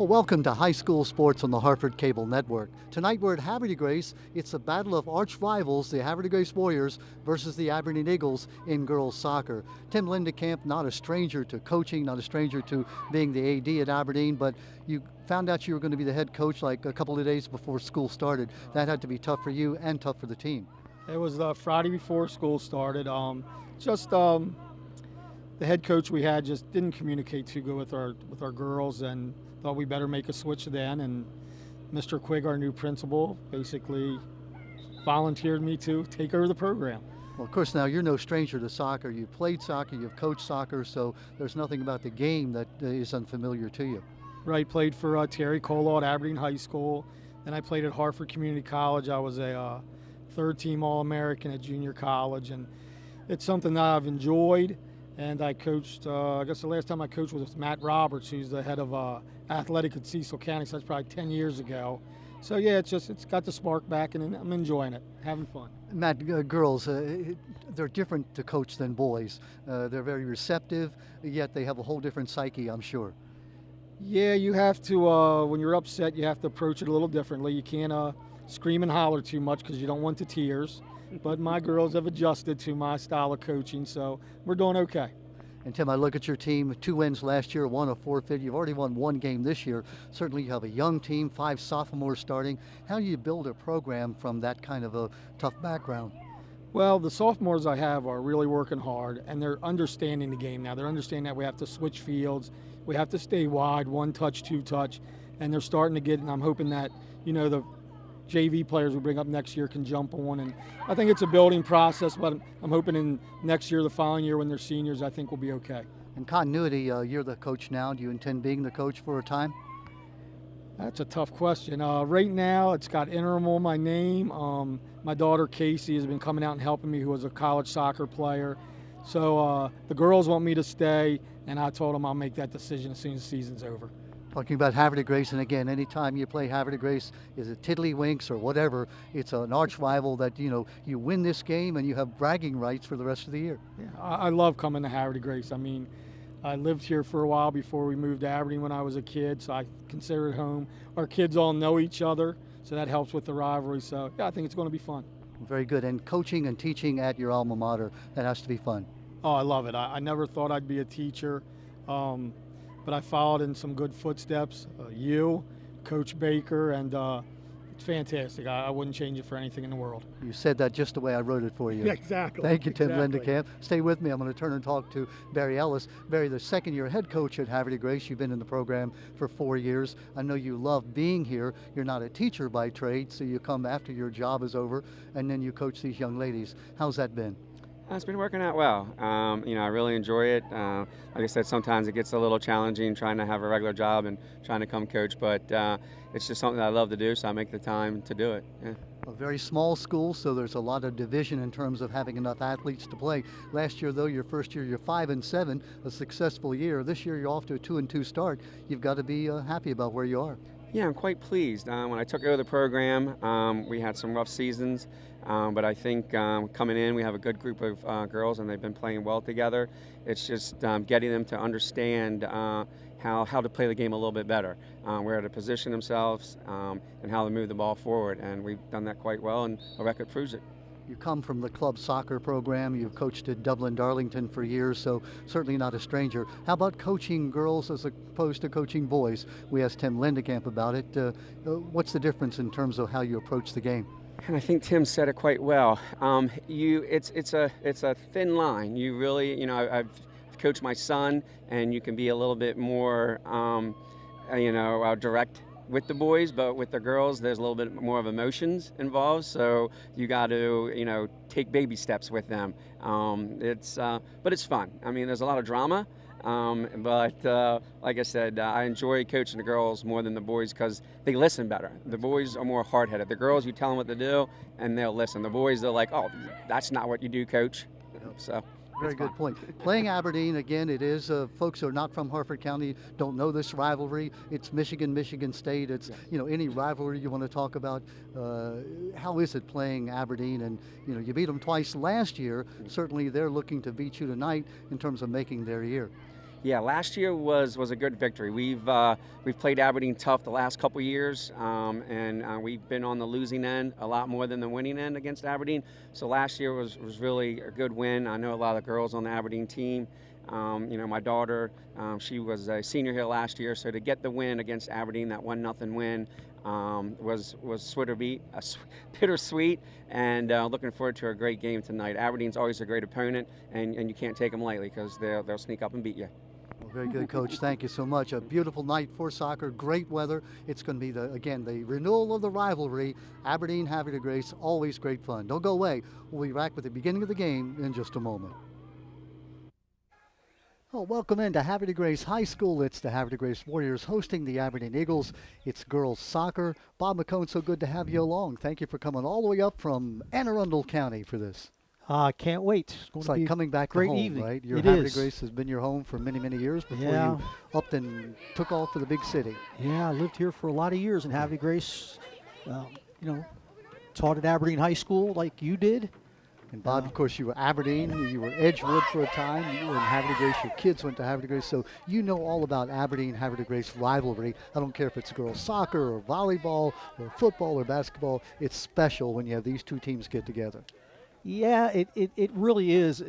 Well, welcome to High School Sports on the Hartford Cable Network. Tonight we're at Havre de Grace. It's a battle of arch rivals, the Havre de Grace Warriors versus the Aberdeen Eagles in girls soccer. Tim Lindekamp, not a stranger to coaching, not a stranger to being the AD at Aberdeen, but you found out you were going to be the head coach like a couple of days before school started. That had to be tough for you and tough for the team. It was Friday before school started. The head coach we had just didn't communicate too good with our girls, and thought we better make a switch then. And Mr. Quigg, our new principal, basically volunteered me to take over the program. Well, of course, now you're no stranger to soccer. You've played soccer, you've coached soccer, so there's nothing about the game that is unfamiliar to you. Right, played for Terry Colo at Aberdeen High School. Then I played at Hartford Community College. I was a third-team All-American at junior college, and it's something that I've enjoyed. And I coached, I guess the last time I coached was with Matt Roberts, who's the head of athletic at Cecil County, so that's probably 10 years ago. So yeah, it's got the spark back, and I'm enjoying it, having fun. Matt, girls, they're different to coach than boys. They're very receptive, yet they have a whole different psyche, I'm sure. Yeah, you have to, when you're upset, you have to approach it a little differently. You can't scream and holler too much because you don't want the tears. But my girls have adjusted to my style of coaching, so we're doing okay. And Tim, I look at your team, 2 wins last year, 1 a forfeit. You've already won 1 game this year. Certainly you have a young team, 5 sophomores starting. How do you build a program from that kind of a tough background? Well, the sophomores I have are really working hard, and they're understanding the game now. They're understanding that we have to switch fields, we have to stay wide, 1 touch, 2 touch, and they're starting to get, and I'm hoping that, the JV players we bring up next year can jump on. And I think it's a building process, but I'm hoping in next year, the following year when they're seniors, I think we'll be okay. In continuity, you're the coach now. Do you intend being the coach for a time? That's a tough question. Right now, it's got interim on my name. My daughter Casey has been coming out and helping me, who was a college soccer player. So the girls want me to stay, and I told them I'll make that decision as soon as the season's over. Talking about Havre de Grace, and again, anytime you play Havre de Grace, is it tiddlywinks or whatever, it's an arch rival that, you win this game and you have bragging rights for the rest of the year. Yeah, I love coming to Havre de Grace. I mean, I lived here for a while before we moved to Aberdeen when I was a kid, so I consider it home. Our kids all know each other, so that helps with the rivalry. So, yeah, I think it's going to be fun. Very good. And coaching and teaching at your alma mater, that has to be fun. Oh, I love it. I never thought I'd be a teacher. But I followed in some good footsteps, you, Coach Baker, and it's fantastic. I wouldn't change it for anything in the world. You said that just the way I wrote it for you. Yeah, exactly. Thank you, Tim Exactly. Lindekamp. Stay with me. I'm going to turn and talk to Barry Ellis. Barry, the second-year head coach at Havre de Grace. You've been in the program for 4 years. I know you love being here. You're not a teacher by trade, so you come after your job is over, and then you coach these young ladies. How's that been? It's been working out well. I really enjoy it. Like I said, sometimes it gets a little challenging trying to have a regular job and trying to come coach, but it's just something that I love to do, so I make the time to do it. Yeah. A very small school, so there's a lot of division in terms of having enough athletes to play. Last year, though, your first year, you're 5-7, a successful year. This year, you're off to a 2-2 start. You've got to be happy about where you are. Yeah, I'm quite pleased. When I took over the program, we had some rough seasons, but I think coming in, we have a good group of girls, and they've been playing well together. It's just getting them to understand how to play the game a little bit better, where to position themselves, and how to move the ball forward. And we've done that quite well, and the record proves it. You come from the club soccer program. You've coached at Dublin Darlington for years, so certainly not a stranger. How about coaching girls as opposed to coaching boys? We asked Tim Lindekamp about it. What's the difference in terms of how you approach the game? And I think Tim said it quite well. It's a thin line. You really, I've coached my son, and you can be a little bit more, direct with the boys, but with the girls, there's a little bit more of emotions involved. So you got to, take baby steps with them. But it's fun. I mean, there's a lot of drama. But like I said, I enjoy coaching the girls more than the boys because they listen better. The boys are more hard-headed. The girls, you tell them what to do, and they'll listen. The boys, they're like, oh, that's not what you do, coach. So. Very good point. Playing Aberdeen, again, it is, folks who are not from Hartford County don't know this rivalry. It's Michigan State. It's, any rivalry you want to talk about. How is it playing Aberdeen? And, you beat them twice last year. Certainly they're looking to beat you tonight in terms of making their year. Yeah, last year was a good victory. We've played Aberdeen tough the last couple years, and we've been on the losing end a lot more than the winning end against Aberdeen. So last year was really a good win. I know a lot of the girls on the Aberdeen team. My daughter, she was a senior here last year, so to get the win against Aberdeen, that 1-0 win, was bittersweet, and looking forward to a great game tonight. Aberdeen's always a great opponent, and you can't take them lightly because they'll sneak up and beat you. Well, very good, Coach. Thank you so much. A beautiful night for soccer, great weather. It's going to be, the renewal of the rivalry. Aberdeen, Havre de Grace, always great fun. Don't go away. We'll be back with the beginning of the game in just a moment. Well, welcome into Havre de Grace High School. It's the Havre de Grace Warriors hosting the Aberdeen Eagles. It's girls soccer. Bob McCone, so good to have you along. Thank you for coming all the way up from Anne Arundel County for this. Can't wait. It's like coming back to home, right? Your Havre de Grace has been your home for many, many years before you upped and took off for the big city. Yeah, I lived here for a lot of years in Havre de Grace. Taught at Aberdeen High School like you did. And Bob, of course, you were Aberdeen, you were Edgewood for a time, you were in Havre de Grace, your kids went to Havre de Grace, so you know all about Aberdeen-Havre de Grace rivalry. I don't care if it's girls soccer or volleyball or football or basketball, it's special when you have these two teams get together. Yeah, it really is,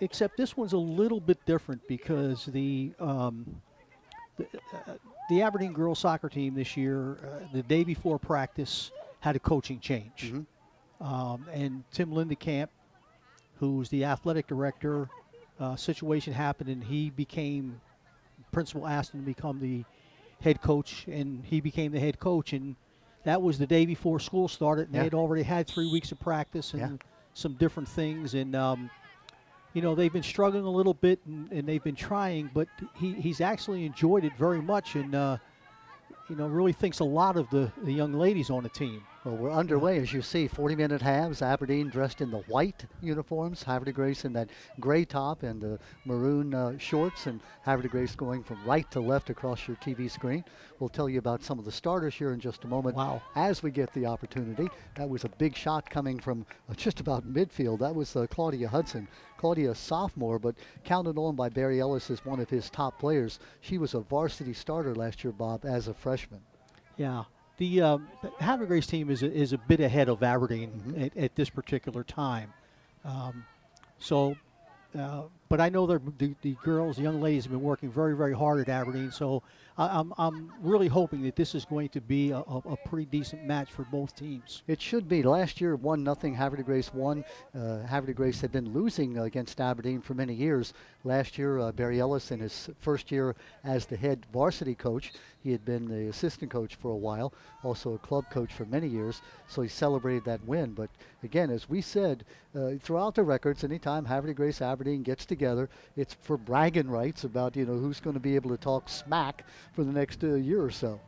except this one's a little bit different because the Aberdeen girls soccer team this year, the day before practice, had a coaching change. Mm-hmm. And Tim Lindekamp, who's the athletic director, situation happened and he became, principal asked him to become the head coach, and he became the head coach, and that was the day before school started, and they had already had 3 weeks of practice and some different things, and they've been struggling a little bit, and they've been trying, but he's actually enjoyed it very much, and really thinks a lot of the young ladies on the team. Well, we're underway, as you see, 40-minute halves. Aberdeen dressed in the white uniforms, Havre de Grace in that gray top and the maroon shorts, and Havre de Grace going from right to left across your TV screen. We'll tell you about some of the starters here in just a moment. Wow. As we get the opportunity. That was a big shot coming from just about midfield. That was Claudia Hudson. Claudia, a sophomore, but counted on by Barry Ellis as one of his top players. She was a varsity starter last year, Bob, as a freshman. Yeah. The Havre de Grace team is a bit ahead of Aberdeen at this particular time. But I know the girls, the young ladies have been working very, very hard at Aberdeen. So I'm really hoping that this is going to be a pretty decent match for both teams. It should be. Last year, 1-0, Havre de Grace won. Havre de Grace had been losing against Aberdeen for many years. Last year, Barry Ellis, in his first year as the head varsity coach, he had been the assistant coach for a while, also a club coach for many years, so he celebrated that win. But again, as we said, throughout the records, anytime Havre de Grace Aberdeen gets together, it's for bragging rights about, who's going to be able to talk smack for the next year or so.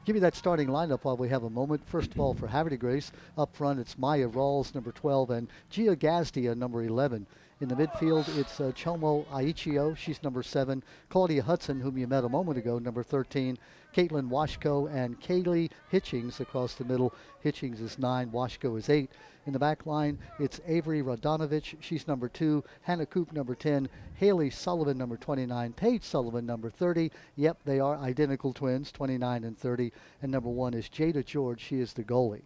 Give me that starting lineup while we have a moment. First of all, for Havre de Grace, up front it's Maya Rawls, number 12, and Gia Gazdia, number 11. In the midfield, it's Chomo Aichio, she's number 7. Claudia Hudson, whom you met a moment ago, number 13. Caitlin Washko and Kaylee Hitchings across the middle. Hitchings is 9, Washko is 8. In the back line, it's Avery Radonovich, she's number 2. Hannah Coop, number 10. Haley Sullivan, number 29. Paige Sullivan, number 30. Yep, they are identical twins, 29 and 30. And number 1 is Jada George, she is the goalie.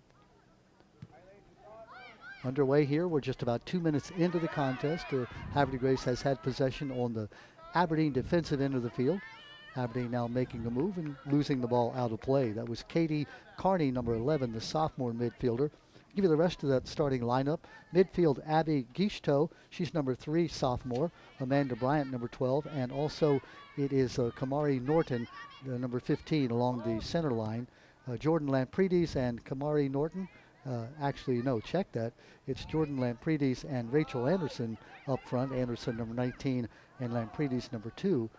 Underway here. We're just about 2 minutes into the contest. Havre de Grace has had possession on the Aberdeen defensive end of the field. Aberdeen now making a move and losing the ball out of play. That was Katie Carney, number 11, the sophomore midfielder. Give you the rest of that starting lineup. Midfield, Abby Gishto, she's number 3, sophomore. Amanda Bryant, number 12, and also it is Kamari Norton, number 15, along the center line. Jordan Lamprides and Kamari Norton. Check that. It's Jordan Lamprides and Rachel Anderson up front. Anderson, number 19, and Lamprides, number 2.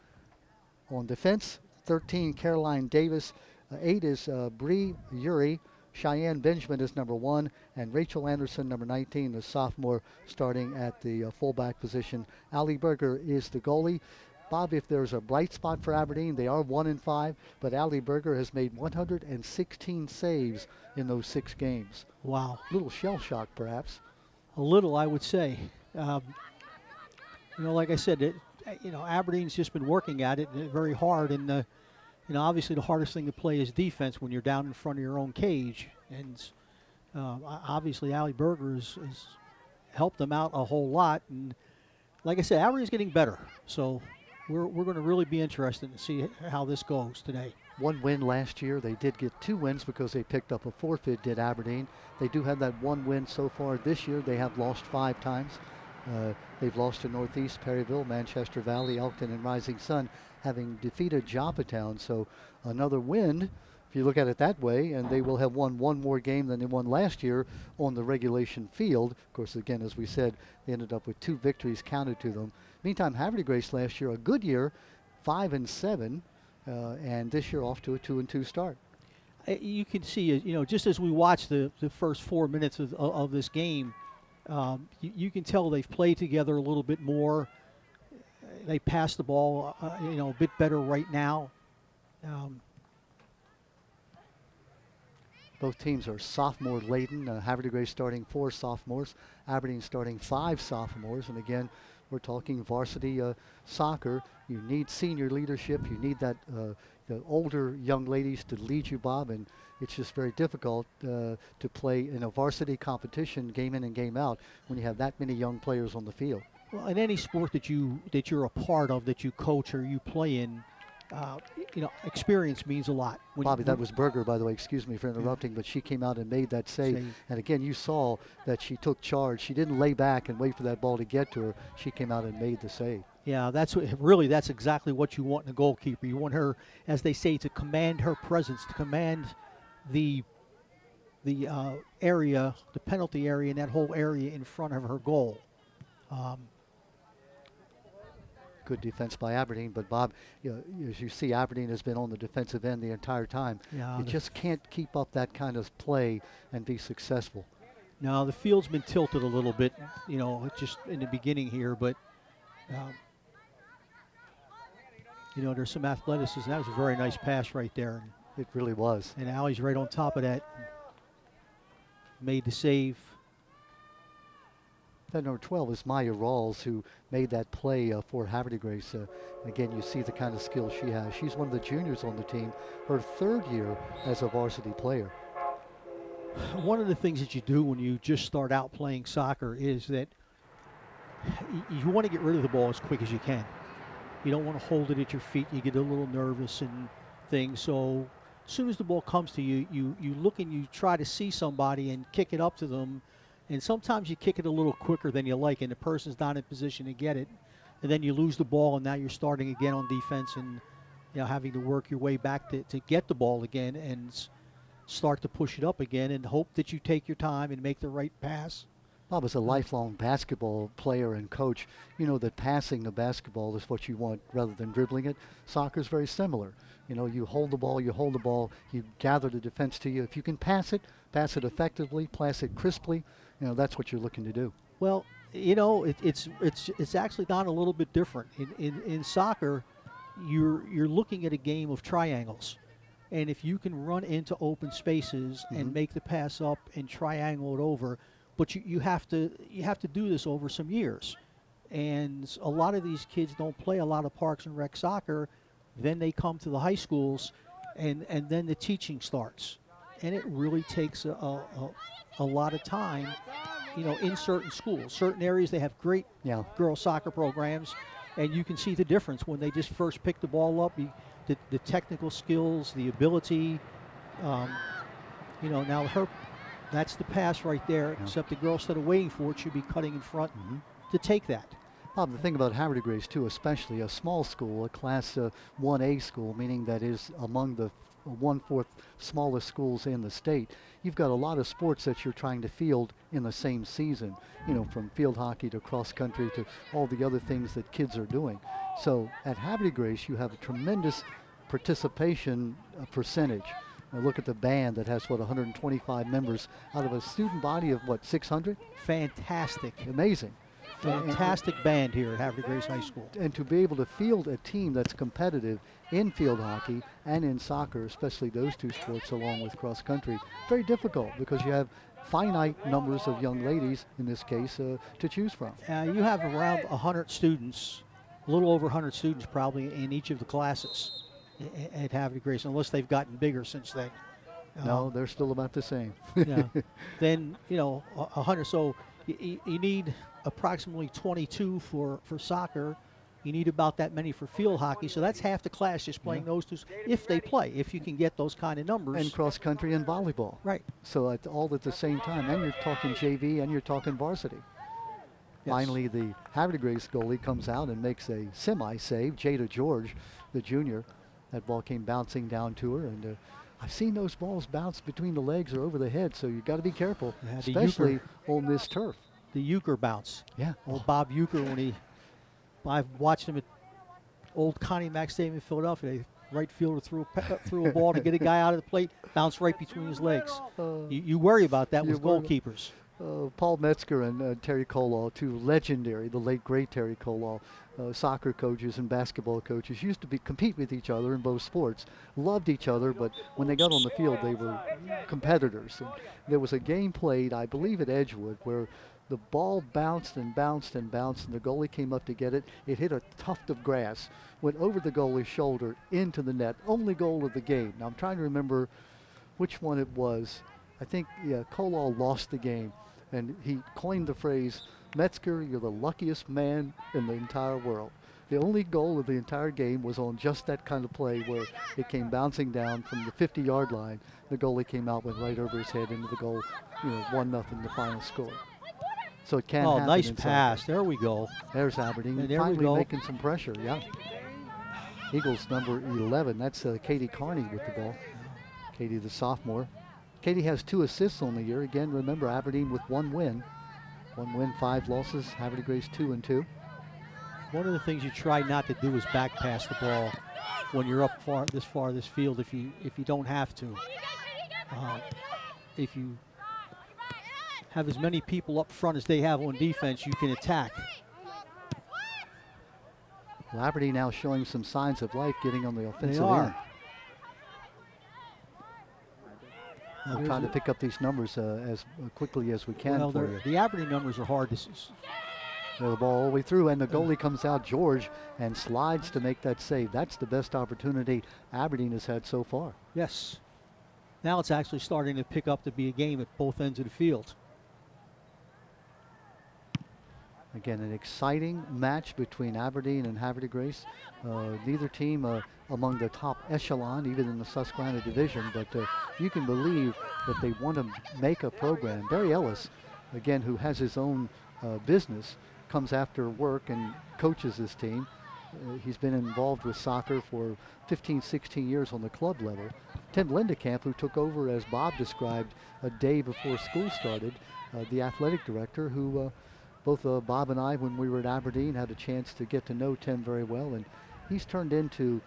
On defense, 13, Caroline Davis. 8 is Bree Uri. Cheyenne Benjamin is number 1, and Rachel Anderson, number 19, the sophomore, starting at the fullback position. Ali Berger is the goalie. Bob, if there's a bright spot for Aberdeen, they are 1-5, but Ali Berger has made 116 saves in those 6 games. Wow. A little shell shock, perhaps. A little, I would say. Like I said, Aberdeen's just been working at it very hard, and obviously the hardest thing to play is defense when you're down in front of your own cage, and obviously Allie Berger has helped them out a whole lot, and like I said, Aberdeen's getting better, so we're going to really be interested to see how this goes today. One win last year. They did get 2 wins because they picked up a forfeit, did Aberdeen. They do have that 1 win so far this year. They have lost 5 times. They've lost to Northeast, Perryville, Manchester Valley, Elkton, and Rising Sun, having defeated Joppatown. So another win, if you look at it that way, and they will have won 1 more game than they won last year on the regulation field. Of course, again, as we said, they ended up with 2 victories counted to them. Meantime, Havre de Grace last year, a good year, 5-7. And this year off to a 2-2 start. You can see, just as we watch the first 4 minutes of this game, you can tell they've played together a little bit more. They pass the ball, a bit better right now. Both teams are sophomore laden. Havre de Grace starting 4 sophomores, Aberdeen starting 5 sophomores, and again, we're talking varsity soccer. You need senior leadership. You need that the older young ladies to lead you, Bob, and it's just very difficult to play in a varsity competition game in and game out when you have that many young players on the field. Well, in any sport that you're a part of, that you coach or you play in, experience means a lot. Bobby, that was Berger, by the way. Excuse me for interrupting, but she came out and made that save. And again, you saw that she took charge. She didn't lay back and wait for that ball to get to her. She came out and made the save. Yeah, that's exactly what you want in a goalkeeper. You want her, as they say, to command her presence, to command the area, the penalty area, and that whole area in front of her goal. Good defense by Aberdeen, but Bob, as you see, Aberdeen has been on the defensive end the entire time. Yeah, you just can't keep up that kind of play and be successful. No, the field's been tilted a little bit, just in the beginning here, but there's some athleticism. That was a very nice pass right there. It really was. And Allie's right on top of that. Made the save. That number 12 is Maya Rawls, who made that play for Havre de Grace. Again, you see the kind of skill she has. She's one of the juniors on the team, her 3rd year as a varsity player. One of the things that you do when you just start out playing soccer is that you want to get rid of the ball as quick as you can. You don't want to hold it at your feet. You get a little nervous and things. So as soon as the ball comes to you, you look and you try to see somebody and kick it up to them. And sometimes you kick it a little quicker than you like, and the person's not in position to get it. And then you lose the ball, and now you're starting again on defense and having to work your way back to get the ball again and start to push it up again and hope that you take your time and make the right pass. Bob, as a lifelong basketball player and coach, you know that passing the basketball is what you want rather than dribbling it. Soccer is very similar. You hold the ball, you gather the defense to you. If you can pass it effectively, pass it crisply, that's what you're looking to do. Well, it's actually done a little bit different. In soccer, you're looking at a game of triangles. And if you can run into open spaces and make the pass up and triangle it over, but you have to do this over some years. And a lot of these kids don't play a lot of Parks and Rec soccer. Then they come to the high schools, and then the teaching starts. And it really takes a lot of time, in certain schools. Certain areas, they have great girls soccer programs, and you can see the difference when they just first pick the ball up, the technical skills, the ability. Now that's the pass right there, except the girl, instead of waiting for it, should be cutting in front to take that. Bob, the thing about Havre de Grace, too, especially a small school, a Class 1A school, meaning that is among the 1/4 smallest schools in the state, you've got a lot of sports that you're trying to field in the same season, from field hockey to cross country to all the other things that kids are doing. So at Havre de Grace, you have a tremendous participation percentage. Now look at the band that has, 125 members out of a student body of, 600? Fantastic. Amazing. Fantastic band here at Havre de Grace High School. And to be able to field a team that's competitive in field hockey and in soccer, especially those two sports along with cross country, very difficult because you have finite numbers of young ladies, in this case, to choose from. You have around 100 students a little over 100 students probably in each of the classes at Havre de Grace, unless they've gotten bigger since then. No, they're still about the same. Yeah. Then, 100. So you need approximately 22 for soccer. You need about that many for field hockey. So that's half the class just playing those two, if they play, if you can get those kind of numbers. And cross country and volleyball. Right. So all at the same time. And you're talking JV and you're talking varsity. Yes. Finally, the Havre de Grace goalie comes out and makes a semi-save. Jada George, the junior, that ball came bouncing down to her. And I've seen those balls bounce between the legs or over the head, so you've got to be careful, Yeah, especially on this turf. The Euchre bounce. Yeah. Old Bob Euchre, I've watched him at old Connie Mack Stadium in Philadelphia. The right fielder threw a ball to get a guy out of the plate, bounced right between his legs. You worry about that with goalkeepers. Paul Metzger and Terry Colall, two legendary, the late great Terry Colall, soccer coaches and basketball coaches, used to compete with each other in both sports, loved each other, but when they got on the field, they were competitors. And there was a game played, I believe at Edgewood, where the ball bounced and bounced and bounced, and the goalie came up to get it. It hit a tuft of grass, went over the goalie's shoulder into the net. Only goal of the game. Now I'm trying to remember which one it was. I think, Colall lost the game, and he coined the phrase, "Metzger, you're the luckiest man in the entire world." The only goal of the entire game was on just that kind of play where it came bouncing down from the 50-yard line. The goalie came out, went right over his head into the goal, 1-0 the final score. So it can happen. Oh, nice in pass. soccer. There we go. There's Aberdeen And there we finally go. making some pressure, yeah. Eagles number 11, that's Katie Carney with the ball. Katie, the sophomore. Katie has 2 assists on the year. Again, remember, Aberdeen with 1 win. 1 win, 5 losses. Havre de Grace 2-2. One of the things you try not to do is back pass the ball when you're up this field if you don't have to. If you have as many people up front as they have on defense, you can attack. Well, Aberdeen now showing some signs of life, getting on the offensive They are. end. I'm trying to pick up these numbers as quickly as we can Well, for you. the Aberdeen numbers are hard to The ball all the way through, and the goalie comes out, George, and slides to make that save. That's the best opportunity Aberdeen has had so far. Yes. Now it's actually starting to pick up to be a game at both ends of the field. Again, an exciting match between Aberdeen and Havre de Grace. Neither team among the top echelon, even in the Susquehanna division, but you can believe that they want to make a program. Barry Ellis, again, who has his own business, comes after work and coaches his team. He's been involved with soccer for 15, 16 years on the club level. Tim Lindekamp, who took over, as Bob described, a day before school started, the athletic director, who both Bob and I, when we were at Aberdeen, had a chance to get to know Tim very well. And he's turned into,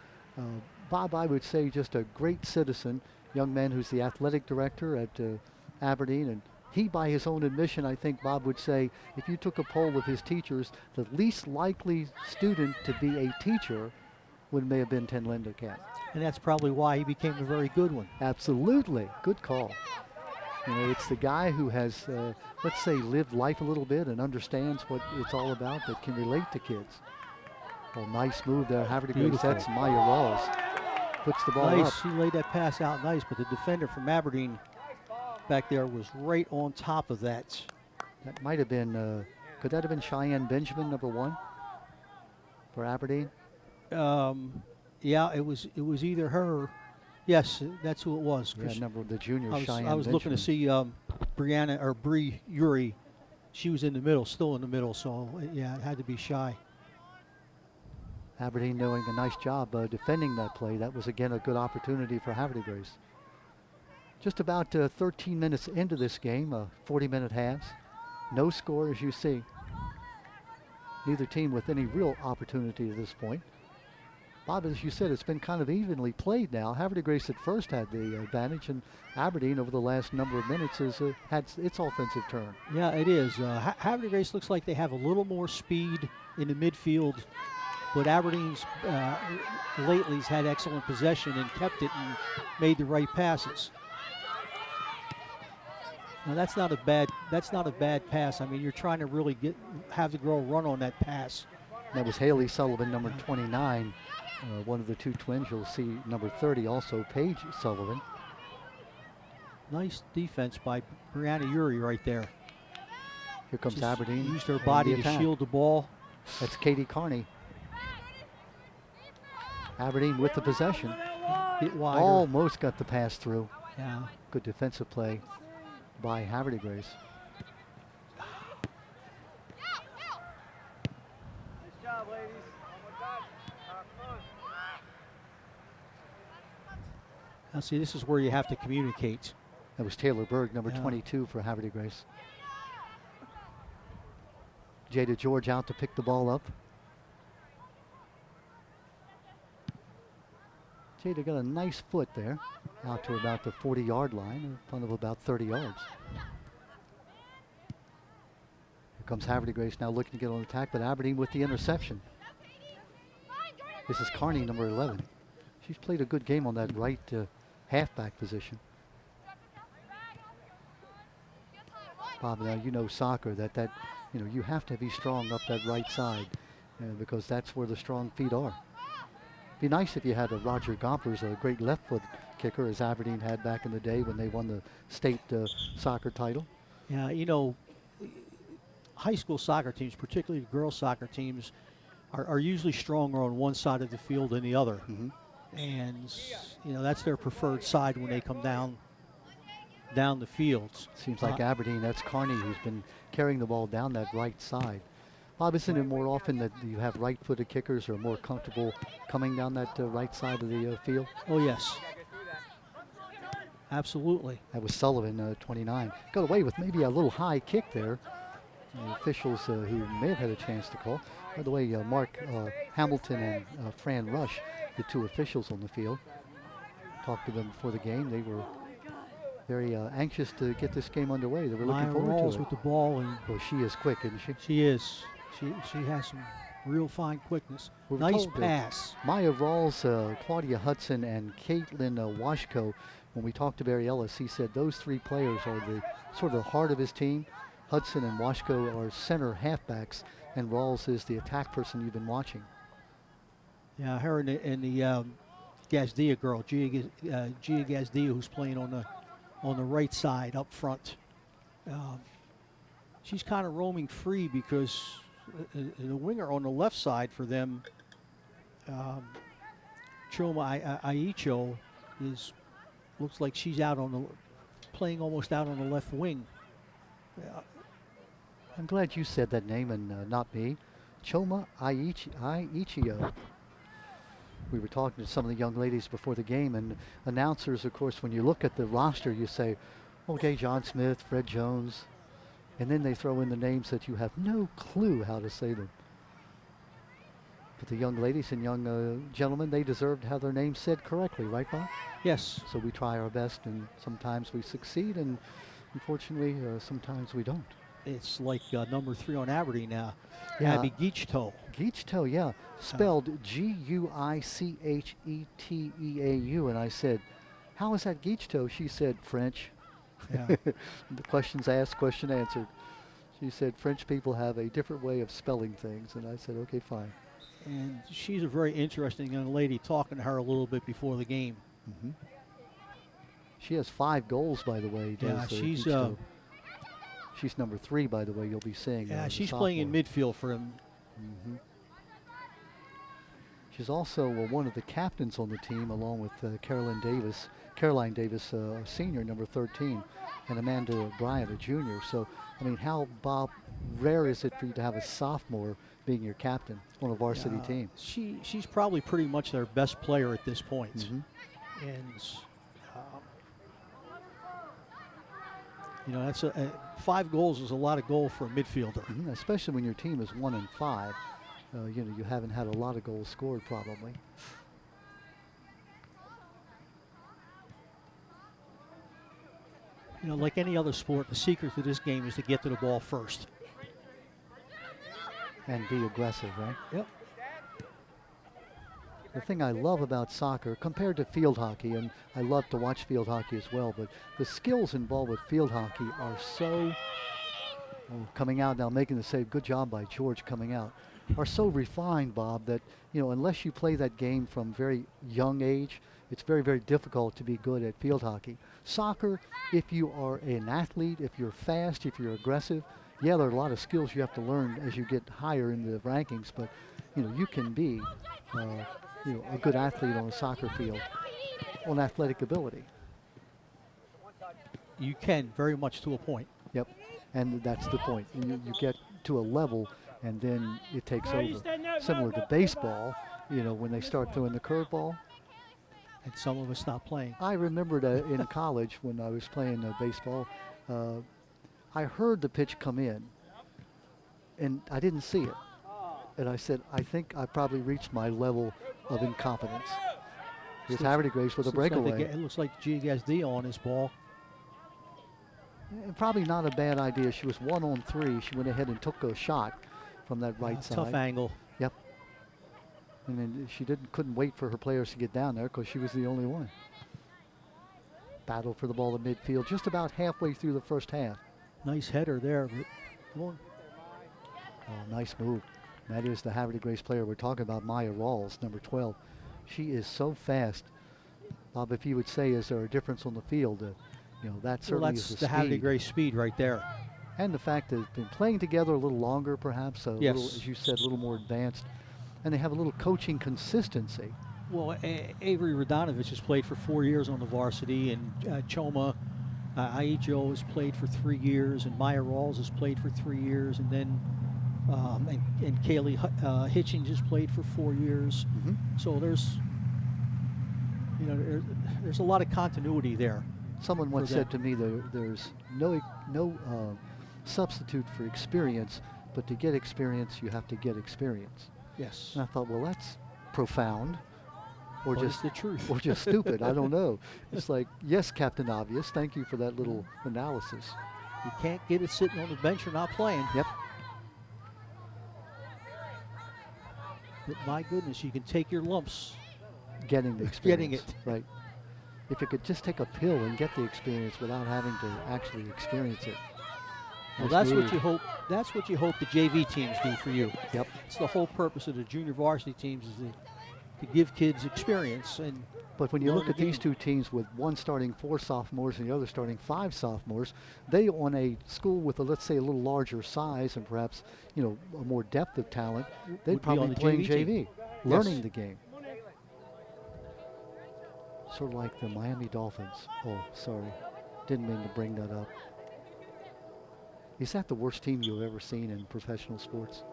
Bob, I would say, just a great citizen, young man who's the athletic director at Aberdeen. And he, by his own admission, I think Bob would say, if you took a poll of his teachers, the least likely student to be a teacher may have been Tim Lindekamp. And that's probably why he became a very good one. Absolutely. Good call. It's the guy who has, let's say, lived life a little bit and understands what it's all about, that can relate to kids. Well, nice move there. Havre de Grace, that's Maya Rawls. Puts the ball Nice. up. She laid that pass out nice, but the defender from Aberdeen back there was right on top of that. That might have been, could that have been Cheyenne Benjamin, number 1 for Aberdeen? Yeah, it was either her. Yes, that's who it was. Yeah, the junior Cheyenne I was looking to Benjamin. see Brianna or Bree Uri. She was in the middle, still in the middle. So yeah, it had to be Shy. Aberdeen doing a nice job defending that play. That was, again, a good opportunity for Havre de Grace. Just about 13 minutes into this game, 40-minute halves. No score, as you see. Neither team with any real opportunity at this point. Bob, as you said, it's been kind of evenly played now. Havre de Grace at first had the advantage, and Aberdeen over the last number of minutes has had its offensive turn. Yeah, it is. Havre de Grace looks like they have a little more speed in the midfield, but Aberdeen's lately has had excellent possession and kept it and made the right passes. Now that's not a bad pass. I mean, you're trying to really have the girl run on that pass. That was Haley Sullivan, number 29. One of the two twins. You'll see number 30 also, Paige Sullivan. Nice defense by Brianna Uri right there. Here comes Just Aberdeen. used her on body the to attack. shield the ball. That's Katie Carney. Aberdeen with the possession. Bit wider. Almost got the pass through. Yeah. Good defensive play by Havre de Grace. Now see, this is where you have to communicate. That was Taylor Berg, number Yeah. 22 for Havre de Grace. Jada George out to pick the ball up. Jada got a nice foot there, out to about the 40-yard line, in front of about 30 yards. Here comes Havre de Grace now looking to get on attack, but Aberdeen with the interception. This is Carney, number 11. She's played a good game on that right halfback position. Bob, now you know soccer that you have to be strong up that right side because that's where the strong feet are. Be nice if you had a Roger Gompers, a great left foot kicker, as Aberdeen had back in the day when they won the state soccer title. Yeah, high school soccer teams, particularly girls soccer teams, are usually stronger on one side of the field than the other. Mm-hmm. And that's their preferred side when they come down the fields. Seems like Aberdeen, that's Carney who's been carrying the ball down that right side. Bob, isn't it more often that you have right-footed kickers are more comfortable coming down that right side of the field? Oh, yes. Absolutely. That was Sullivan, 29. Got away with maybe a little high kick there. Officials who may have had a chance to call. By the way, Mark Hamilton and Fran Rush, the two officials on the field, talked to them before the game. They were very anxious to get this game underway. They were looking forward to it. with the ball, and Well, she is quick, isn't she? she is. She has some real fine quickness. We were Nice told that pass. Maya Rawls, Claudia Hudson, and Caitlin Washko, when we talked to Barry Ellis, he said those three players are the sort of the heart of his team. Hudson and Washko are center halfbacks, and Rawls is the attack person you've been watching. Yeah, her and the Gazdia girl, Gia Gazdia, who's playing on the right side up front. She's kind of roaming free because the winger on the left side for them, Choma Aicho, looks like she's playing almost out on the left wing. I'm glad you said that name and not me. Choma Aichio. We were talking to some of the young ladies before the game, and announcers, of course, when you look at the roster, you say, okay, John Smith, Fred Jones, and then they throw in the names that you have no clue how to say them. But the young ladies and young gentlemen, they deserve to have their names said correctly, right, Bob? Yes. So we try our best, and sometimes we succeed, and unfortunately, sometimes we don't. It's like number 3 on Aberdeen now, Yeah. Abby Geachtoe. Geachtoe, yeah, spelled Guicheteau, and I said, how is that Geachtoe? She said, French. Yeah. The questions asked, question answered. She said, French people have a different way of spelling things, and I said, okay, fine. And she's a very interesting young lady, talking to her a little bit before the game. Mm-hmm. She has 5 goals, by the way. Yeah, she's number 3, by the way, you'll be seeing. Yeah, she's playing in midfield for him. Mm-hmm. She's also one of the captains on the team, along with Caroline Davis, senior, number 13, and Amanda Bryant, a junior. So, I mean, how, Bob, rare is it for you to have a sophomore being your captain on a varsity team? She's probably pretty much their best player at this point. Mm-hmm. And, that's 5 goals is a lot of goal for a midfielder. Mm-hmm. Especially when your team is 1-5. You haven't had a lot of goals scored, probably. Like any other sport, the secret to this game is to get to the ball first. And be aggressive, right? Yep. The thing I love about soccer, compared to field hockey, and I love to watch field hockey as well, but the skills involved with field hockey are so, coming out now, making the save, good job by George coming out, are so refined, Bob, that unless you play that game from very young age, it's very, very difficult to be good at field hockey. Soccer, if you are an athlete, if you're fast, if you're aggressive, yeah, there are a lot of skills you have to learn as you get higher in the rankings, but you can be a good athlete on a soccer field on athletic ability. You can, very much to a point. Yep, and that's the point. You get to a level, and then it takes over. Similar to baseball, when they start throwing the curveball. And some of us stop playing. I remembered in college when I was playing baseball, I heard the pitch come in, and I didn't see it. And I said, I think I probably reached my level of incompetence. Here's Havre Grace with a breakaway. It looks like GSD on his ball. And probably not a bad idea. She was 1-on-3. She went ahead and took a shot from that right side. Tough angle. Yep. And then she couldn't wait for her players to get down there because she was the only one. Battle for the ball at midfield, just about halfway through the first half. Nice header there. Oh, nice move. That is the Havre Grace player we're talking about, Maya Rawls, number 12. She is so fast. Bob, if you would say, is there a difference on the field? That certainly is the speed. Havre Grace speed right there. And the fact that they've been playing together a little longer, perhaps, yes. Little, as you said, a little more advanced. And they have a little coaching consistency. Well, Avery Radonovich has played for 4 years on the varsity, and Choma Aijo has played for 3 years, and Maya Rawls has played for 3 years, and then and Kaylee Hitchings has played for 4 years. Mm-hmm. So there's a lot of continuity there. Someone once said to me there's no substitute for experience, but to get experience, you have to get experience. Yes. And I thought, well, that's profound, or but just the truth, or just stupid. I don't know. It's like, yes, Captain Obvious. Thank you for that little analysis. You can't get it sitting on the bench or not playing. Yep. But my goodness, you can take your lumps. Getting the experience. Getting it. Right. If you could just take a pill and get the experience without having to actually experience it. Well, that's what you hope. That's what you hope the JV teams do for you. Yep. It's the whole purpose of the junior varsity teams is to give kids experience. But when you look at these two teams with one starting 4 sophomores and the other starting 5 sophomores, they on a school with let's say a little larger size and perhaps a more depth of talent, they'd probably be playing JV, learning the game. Sort of like the Miami Dolphins. Oh, sorry, didn't mean to bring that up. Is that the worst team you've ever seen in professional sports?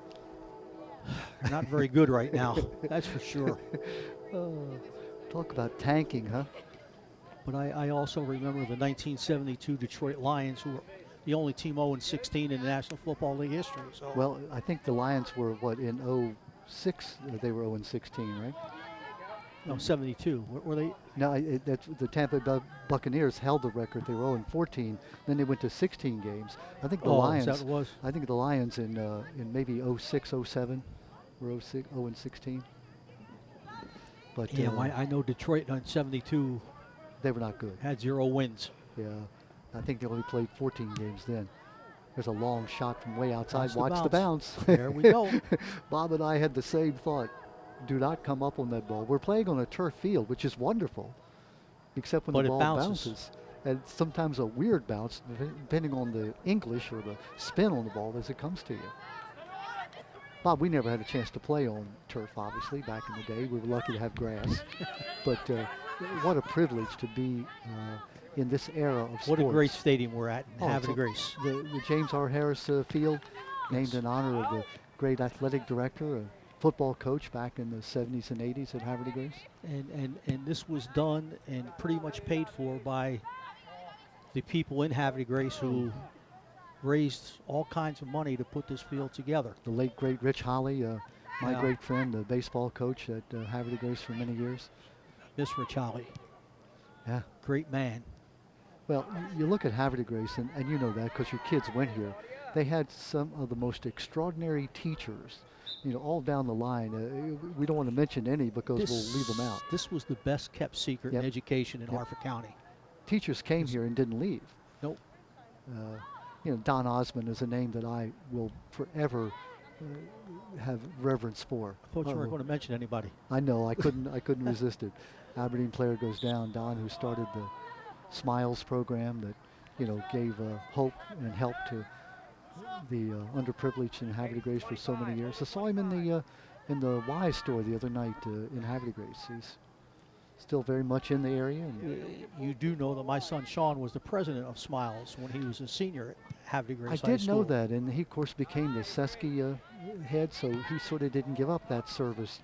They're not very good right now, that's for sure. Talk about tanking, huh? But I also remember the 1972 Detroit Lions, who were the only team 0-16 in the National Football League history. So. Well, I think the Lions were, in 06, they were 0-16, right? No, 72. Were they? No, that's the Tampa Bay Buccaneers held the record. They were 0-14. Then they went to 16 games. I think the Lions. Is that what it was? I think the Lions in maybe 06, 07 were 0-16. But yeah, I know Detroit in 72. They were not good. Had 0 wins. Yeah, I think they only played 14 games then. There's a long shot from way outside. Watch the bounce. There we go. Bob and I had the same thought. Do not come up on that ball. We're playing on a turf field, which is wonderful, except when the ball bounces. And sometimes a weird bounce, depending on the English or the spin on the ball as it comes to you. Bob, we never had a chance to play on turf, obviously, back in the day. We were lucky to have grass. But what a privilege to be in this era of sports. What a great stadium we're at in Havre Grace. The James R. Harris Field, named in honor of the great athletic director, football coach back in the 70s and 80s at Havre Grace. And this was done and pretty much paid for by the people in Havre Grace who raised all kinds of money to put this field together. The late, great Rich Holly, my great friend, the baseball coach at Havre Grace for many years. Miss Rich Holly. Yeah. Great man. Well, you look at Havre Grace, and you know that because your kids went here. They had some of the most extraordinary teachers, all down the line. We don't want to mention any because we'll leave them out. This was the best kept secret in education in Harford County. Teachers came here and didn't leave. Nope. Don Osmond is a name that I will forever have reverence for. I thought you weren't going to mention anybody. I know. I couldn't resist it. Aberdeen player goes down. Don, who started the Smiles program that, gave hope and help to the underprivileged in Havre de Grace for so many years. I saw him in the Y store the other night in Havre de Grace. He's still very much in the area. And You do know that my son Sean was the president of Smiles when he was a senior at Havre de Grace I High did know School. that, and he of course became the Sesky head, so he sort of didn't give up that service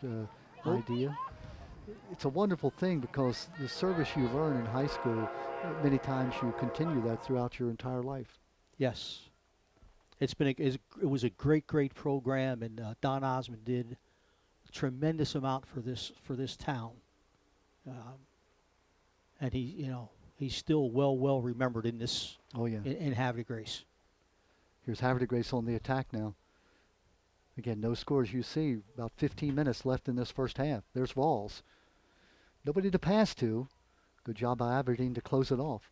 idea. It's a wonderful thing because the service you learn in high school, many times you continue that throughout your entire life. Yes. It was a great program, and Don Osmond did a tremendous amount for this town. And he's still well remembered in this. Oh yeah. In Havre de Grace. Here's Havre de Grace on the attack now. Again, no scores. You see about 15 minutes left in this first half. There's Rawls. Nobody to pass to. Good job by Aberdeen to close it off.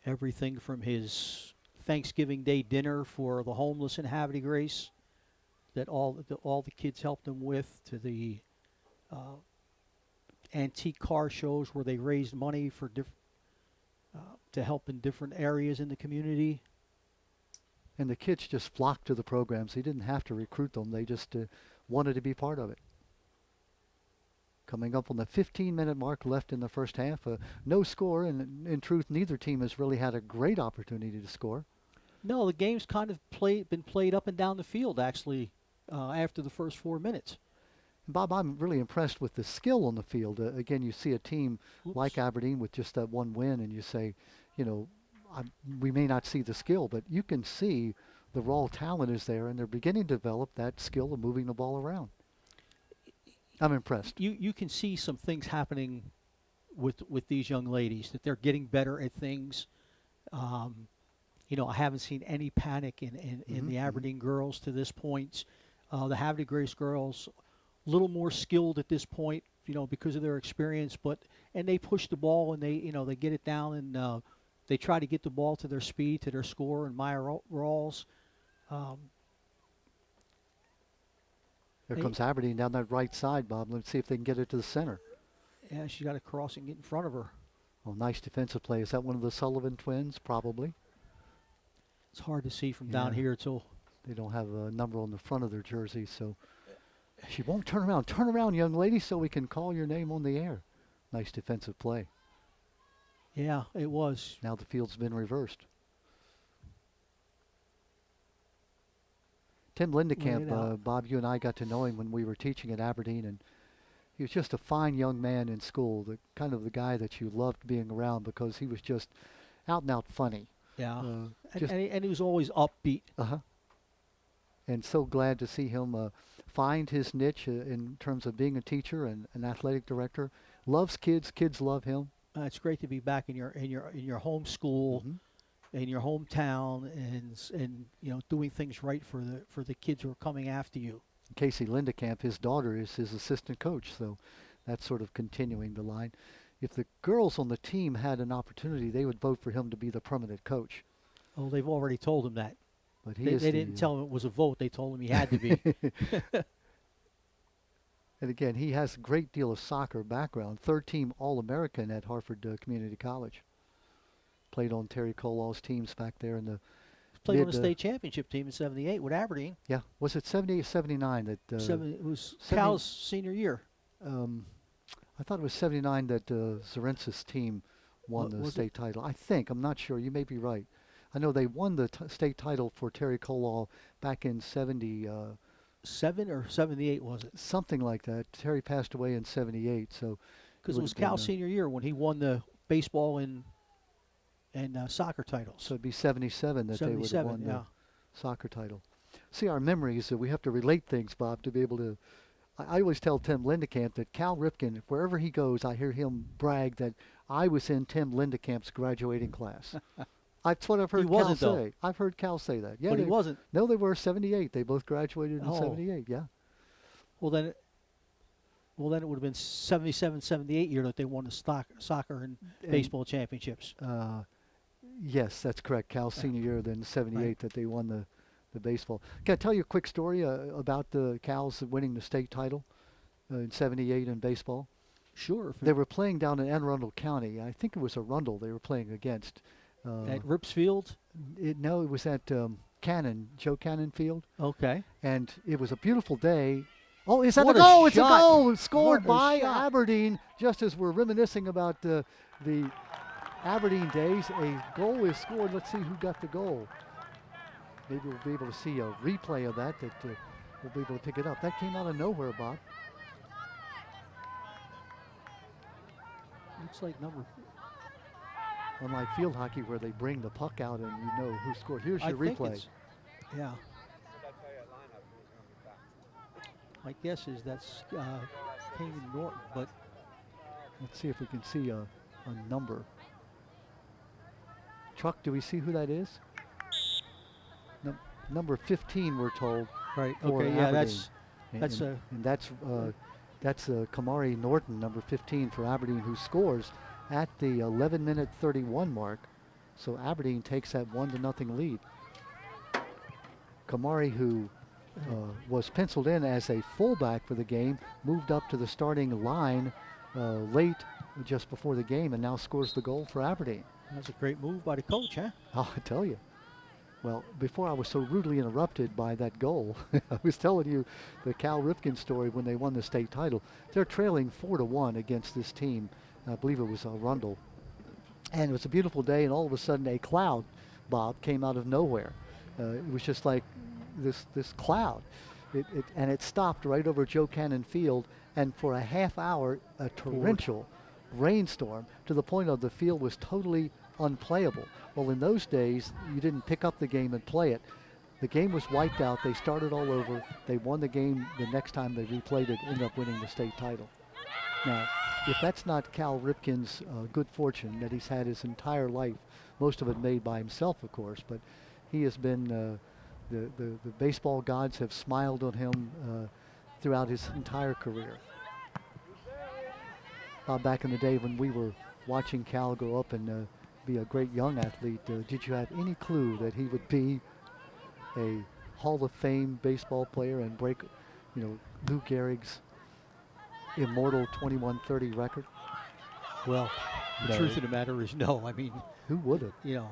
Everything from his Thanksgiving Day dinner for the homeless in Havre de Grace that all the kids helped him with, to the antique car shows where they raised money for to help in different areas in the community. And the kids just flocked to the programs. He didn't have to recruit them. They just wanted to be part of it. Coming up on the 15-minute mark left in the first half. No score, and in truth, neither team has really had a great opportunity to score. No, the game's kind of been played up and down the field, actually, after the first 4 minutes. Bob, I'm really impressed with the skill on the field. Again, you see a team like Aberdeen with just that one win, and you say, we may not see the skill, but you can see the raw talent is there, and they're beginning to develop that skill of moving the ball around. I'm impressed. You can see some things happening with these young ladies, that they're getting better at things. I haven't seen any panic in the Aberdeen girls to this point. The Havre de Grace girls, a little more skilled at this point, because of their experience, and they push the ball, and they get it down, and they try to get the ball to their speed, to their scorer, and Maya Rawls. There comes Aberdeen down that right side, Bob. Let's see if they can get it to the center. Yeah, she got to cross and get in front of her. Oh, nice defensive play. Is that one of the Sullivan twins? Probably. It's hard to see from down here till they don't have a number on the front of their jersey, so she won't turn around. Turn around, young lady, so we can call your name on the air. Nice defensive play. Yeah, it was. Now the field's been reversed. Tim Lindekamp, Bob, you and I got to know him when we were teaching at Aberdeen, and he was just a fine young man in school, the kind of the guy that you loved being around because he was just out and out funny. Yeah, and he was always upbeat. And so glad to see him find his niche in terms of being a teacher and an athletic director. Loves kids. Kids love him. It's great to be back in your home school, in your hometown, and doing things right for the kids who are coming after you. Casey Lindekamp, his daughter, is his assistant coach, so that's sort of continuing the line. If the girls on the team had an opportunity, they would vote for him to be the permanent coach. Oh, they've already told him that. But they didn't tell him it was a vote. They told him he had to be. And again, he has a great deal of soccer background. Third-team All-American at Hartford Community College. Played on Terry Colaw's teams back there in the Played on the state championship team in '78 with Aberdeen. Yeah. Was it 78 or 79 that... it was Cal's senior year. I thought it was 79 that Zarentzis team won the state title. I think. I'm not sure. You may be right. I know they won the state title for Terry Colaw back in 77 or 78, was it? Something like that. Terry passed away in 78, so... Because it was Cal's senior year when he won the baseball and soccer titles. So it'd be 77 that they would have won the soccer title. See, our memories, we have to relate things, Bob, to be able to... I always tell Tim Lindekamp that Cal Ripken, wherever he goes, I hear him brag that I was in Tim Lindekamp's graduating class. That's what I've heard Cal say. I've heard Cal say that. Yeah, but he wasn't. No, they were 78. They both graduated in 78, yeah. Well, then it would have been 77, 78 year that they won the soccer and baseball championships. Yes, that's correct. Cal's senior year, then 78 that they won the the baseball. Can I tell you a quick story about the Cows winning the state title in '78 in baseball? Sure. They were playing down in Anne Arundel County. I think it was Arundel they were playing against. At Rips Field? No, it was at Joe Cannon Field. Okay. And it was a beautiful day. Oh, is that What a a goal? It's a shot. goal. Scored What a by shot. Aberdeen. Just as we're reminiscing about the Aberdeen days, a goal is scored. Let's see who got the goal. Maybe we'll be able to see a replay of that we'll be able to pick it up. That came out of nowhere, Bob. Looks like number. Unlike field hockey where they bring the puck out and you know who scored. Here's I your think replay. it's- Yeah. My guess is that's Kane Norton, but Let's see if we can see a number. Truck, do we see who that is? Number 15, we're told. right. For Okay. Yeah. Aberdeen. That's and that's Kamari Norton, number 15 for Aberdeen, who scores at the 11-minute 31 mark. So Aberdeen takes that 1-0 lead. Kamari, who was penciled in as a fullback for the game, moved up to the starting line late, just before the game, and now scores the goal for Aberdeen. That's a great move by the coach, huh? I'll tell you. Well, before I was so rudely interrupted by that goal, I was telling you the Cal Ripken story when they won the state title. They're trailing 4-1 against this team. I believe it was Arundel. And it was a beautiful day, and all of a sudden a cloud, Bob, came out of nowhere. It was just like this cloud. And it stopped right over Joe Cannon Field, and for a half hour, a torrential rainstorm to the point of the field was totally unplayable. Well, in those days, you didn't pick up the game and play it. The game was wiped out. They started all over. They won the game the next time they replayed it, ended up winning the state title. Now, if that's not Cal Ripken's good fortune that he's had his entire life, most of it made by himself, of course, but he has been, the baseball gods have smiled on him throughout his entire career. Back in the day when we were watching Cal grow up and be a great young athlete, did you have any clue that he would be a Hall of Fame baseball player and break, Lou Gehrig's immortal 21-30 record? Well, the No. truth of the matter is no. I mean, Who would have?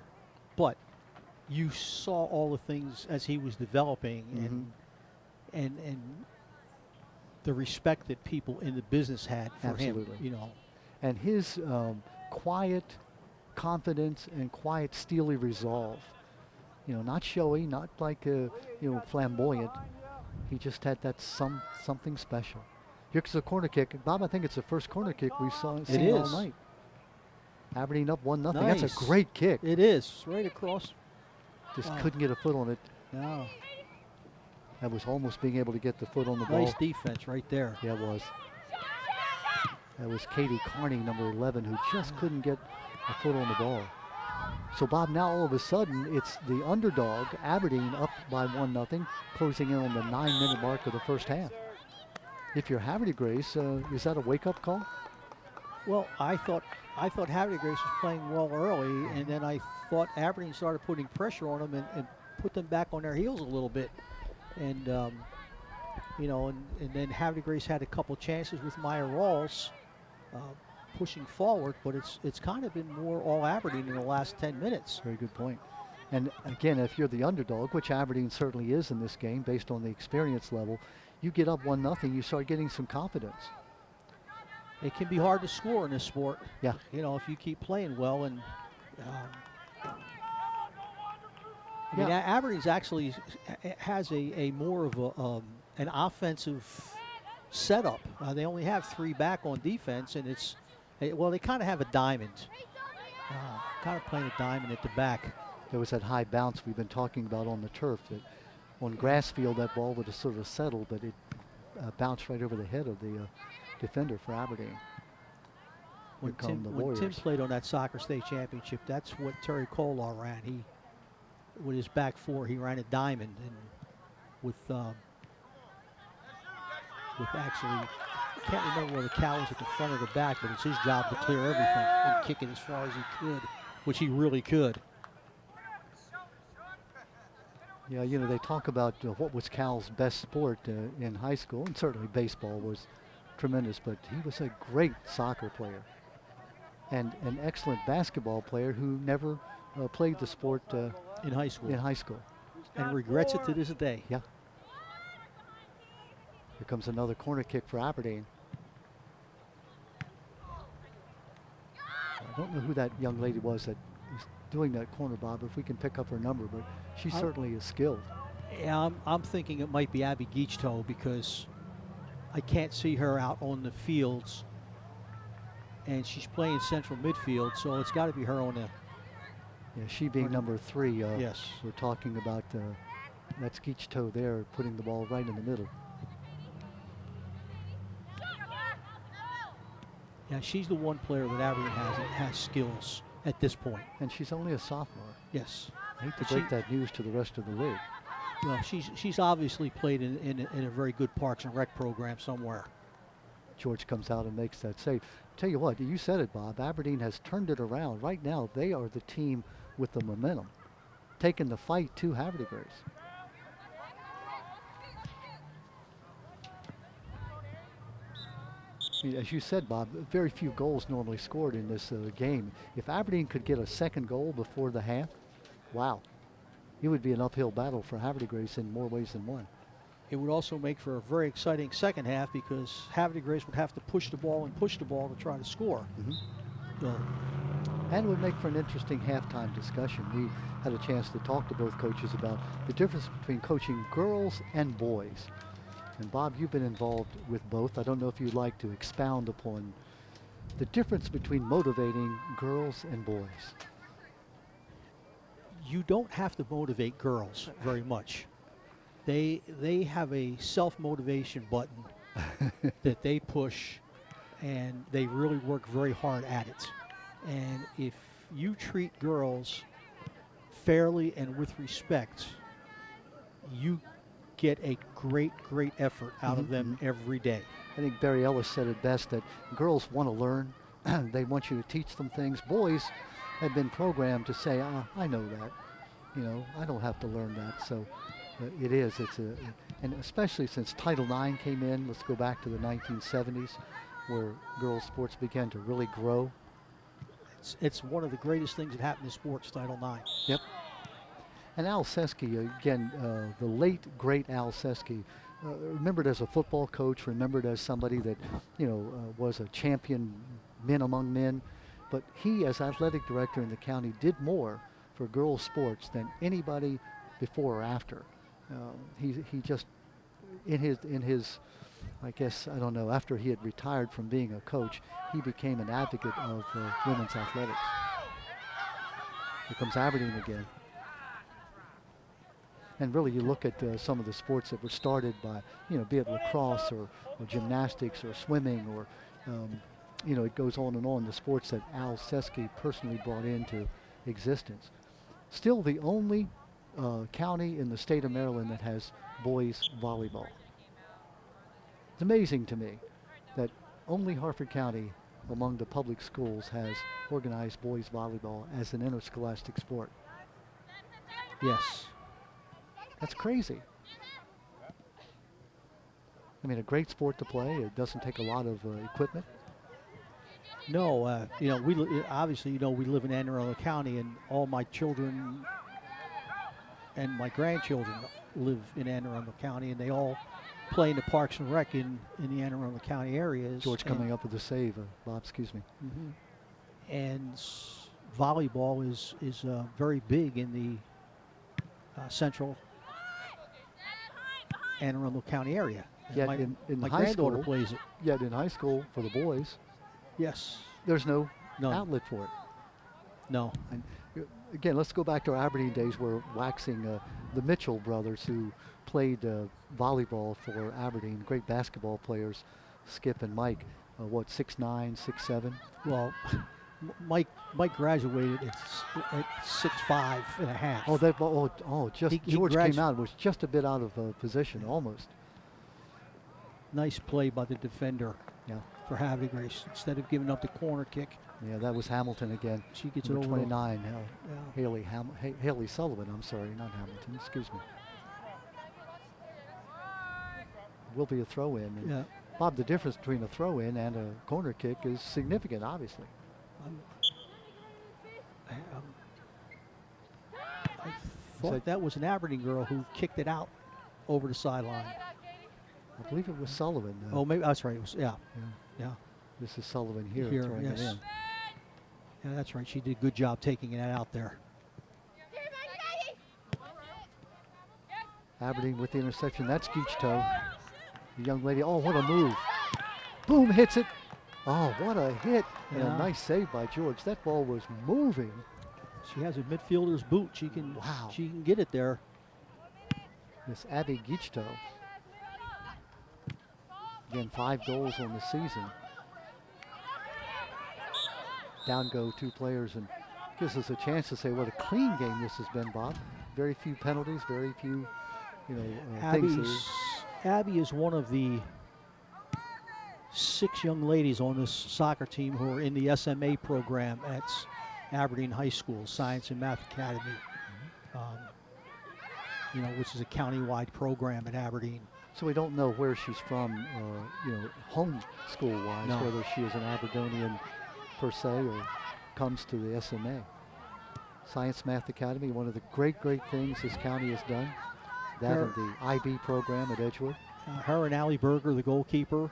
But you saw all the things as he was developing, and the respect that people in the business had for Absolutely. him. And his quiet confidence and quiet steely resolve, not showy, not like flamboyant. He just had that something special. Here's a corner kick. Bob, I think it's the first corner kick we've seen all night. Aberdeen up 1-0. Nice. That's a great kick. It is right across. Just couldn't get a foot on it. No, That was almost being able to get the foot on the ball. nice defense right there. Yeah, it was. That was Katie Carney, number 11, who just couldn't get a foot on the ball. So, Bob, now all of a sudden, it's the underdog, Aberdeen, up by 1-0, closing in on the 9-minute mark of the first half. If you're Havre de Grace, is that a wake-up call? Well, I thought Havre de Grace was playing well early, and then I thought Aberdeen started putting pressure on them and put them back on their heels a little bit. And and then Havre de Grace had a couple chances with Maya Rawls pushing forward, but it's kind of been more all Aberdeen in the last 10 minutes. Very good point. And again, if you're the underdog, which Aberdeen certainly is in this game based on the experience level, you get up 1-0, you start getting some confidence. It can be hard to score in this sport. Yeah. If you keep playing well, and I mean, Aberdeen's actually has a more of an offensive setup. They only have 3 back on defense, and they kind of have a diamond, kind of playing a diamond at the back. There was that high bounce we've been talking about on the turf. That on grass field, that ball would have sort of settled, but it bounced right over the head of the defender for Aberdeen. When Tim played on that soccer state championship, that's what Terry Kolar ran. He, with his back 4, he ran a diamond, and with actually, I can't remember whether Cal was at the front or the back, but it's his job to clear everything and kick it as far as he could, which he really could. Yeah, you know, they talk about what was Cal's best sport in high school, and certainly baseball was tremendous, but he was a great soccer player and an excellent basketball player who never played the sport in high school. in high school. And regrets it to this day. Yeah. Here comes another corner kick for Aberdeen. I don't know who that young lady was that was doing that corner, Bob, if we can pick up her number, but she certainly is skilled. Yeah, I'm thinking it might be Abby Geachtoe because I can't see her out on the fields, and she's playing central midfield, so it's got to be her on the. Yeah, she being number 3. Yes. We're talking about that's Geachtoe there, putting the ball right in the middle. Yeah, she's the one player that Aberdeen has skills at this point. And she's only a sophomore. Yes. I hate to break that news to the rest of the league. Well, she's obviously played in a very good Parks and Rec program somewhere. George comes out and makes that save. Tell you what, you said it, Bob. Aberdeen has turned it around. Right now, they are the team with the momentum, taking the fight to Havre. As you said, Bob, very few goals normally scored in this game. If Aberdeen could get a second goal before the half, wow, it would be an uphill battle for Havre in more ways than one. It would also make for a very exciting second half because Havre would have to push the ball to try to score. And it would make for an interesting halftime discussion. We had a chance to talk to both coaches about the difference between coaching girls and boys. And Bob, you've been involved with both. I don't know if you'd like to expound upon the difference between motivating girls and boys. You don't have to motivate girls very much. They have a self-motivation button that they push, and they really work very hard at it. And if you treat girls fairly and with respect, you get a great effort out of them every day. I think Barry Ellis said it best, that girls want to learn. They want you to teach them things. Boys have been programmed to say, I know that. You know, I don't have to learn that. So and especially since Title IX came in, let's go back to the 1970s, where girls sports began to really grow. It's one of the greatest things that happened in sports, Title IX. Yep. And Al Seski, again, the late, great Al Seski, remembered as a football coach, remembered as somebody that, was a champion men among men. But he, as athletic director in the county, did more for girls sports than anybody before or after. He just, in his, I guess, I don't know, after he had retired from being a coach, he became an advocate of women's athletics. Here comes Aberdeen again. And really, you look at some of the sports that were started by, be it lacrosse or gymnastics or swimming or, it goes on and on, the sports that Al Seski personally brought into existence. Still the only county in the state of Maryland that has boys volleyball. It's amazing to me that only Harford County among the public schools has organized boys volleyball as an interscholastic sport. Yes. That's crazy. I mean, a great sport to play. It doesn't take a lot of equipment. No, obviously, we live in Anne Arundel County, and all my children and my grandchildren live in Anne Arundel County, and they all play in the Parks and Rec in the Anne Arundel County areas. George coming up with a save, Bob, excuse me. And volleyball is very big in the central Anne Arundel County area. Yet my in my high granddaughter school, plays it. Yet in high school for the boys, Yes. there's no None. outlet for it. No. And again, let's go back to our Aberdeen days. We're waxing the Mitchell brothers who played volleyball for Aberdeen. Great basketball players, Skip and Mike. 6'9", 6'7"? Well, Mike graduated at 6'5" and a half. George came out and was just a bit out of position, almost. Nice play by the defender. Yeah. For Havre Grace, instead of giving up the corner kick. Yeah, that was Hamilton again. She gets it Number over. 29, Yeah. Haley Sullivan. I'm sorry, not Hamilton. Excuse me. Will be a throw-in. And Yeah. Bob, the difference between a throw-in and a corner kick is significant, obviously. I thought that was an Aberdeen girl who kicked it out over the sideline. I believe it was Sullivan. Oh, maybe that's right. It was, yeah. This is Sullivan here throwing yes. it in. Yeah, that's right. She did a good job taking it out there. Aberdeen with the interception. That's Geachtoe. The young lady. Oh, what a move. Boom, hits it. Oh, what a hit. And a nice save by George. That ball was moving. She has a midfielder's boot. She can She can get it there. Miss Abby Geachtoe. Again, 5 goals on the season. Down go 2 players, and gives us a chance to say what a clean game this has been, Bob. Very few penalties, very few, things. Abby is one of the 6 young ladies on this soccer team who are in the SMA program at Aberdeen High School, Science and Math Academy, which is a county-wide program at Aberdeen. So we don't know where she's from, home school-wise, whether she is an Aberdonian per se or comes to the SMA. Science Math Academy, one of the great things this county has done. That and the IB program at Edgewood. Her and Allie Berger, the goalkeeper.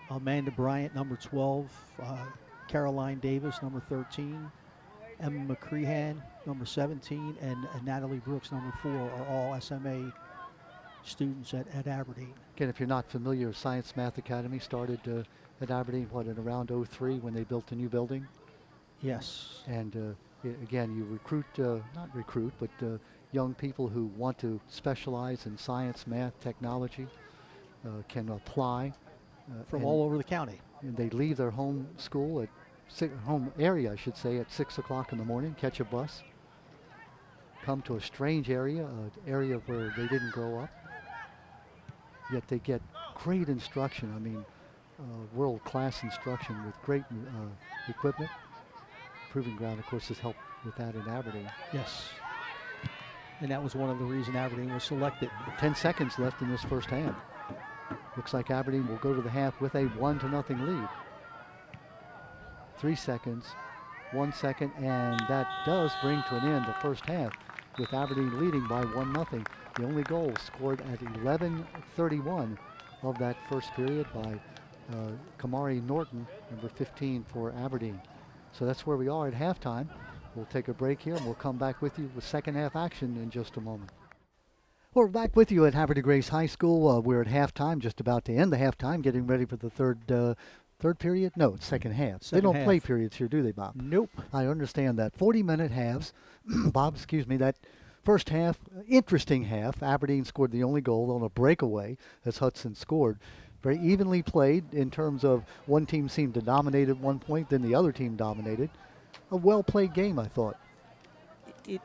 Amanda Bryant, number 12. Caroline Davis, number 13. Emma McCrehan, number 17. And Natalie Brooks, number 4, are all SMA students at Aberdeen. Again, if you're not familiar, Science Math Academy started at Aberdeen, in around 03 when they built a new building? Yes. And again, you recruit, but young people who want to specialize in science, math, technology, can apply. From all over the county. And they leave their home school home area, I should say, at 6 o'clock in the morning, catch a bus, come to a strange area, an area where they didn't grow up, yet they get great instruction. I mean, world-class instruction with great equipment. Proving Ground, of course, has helped with that in Aberdeen. Yes. And that was one of the reasons Aberdeen was selected. 10 seconds left in this first half. Looks like Aberdeen will go to the half with a 1-0 lead. 3 seconds, 1 second, and that does bring to an end the first half with Aberdeen leading by 1-0. The only goal scored at 11:31 of that first period by Kamari Norton, number 15 for Aberdeen. So that's where we are at halftime. We'll take a break here and we'll come back with you with second half action in just a moment. We're back with you at Havre de Grace High School. We're at halftime, just about to end the halftime, getting ready for the third period? No, it's second half. They don't play periods here, do they, Bob? Nope. I understand that. 40-minute halves. Bob, excuse me, that first half, interesting half. Aberdeen scored the only goal on a breakaway as Hudson scored. Very evenly played in terms of one team seemed to dominate at one point, then the other team dominated. A well-played game, I thought. It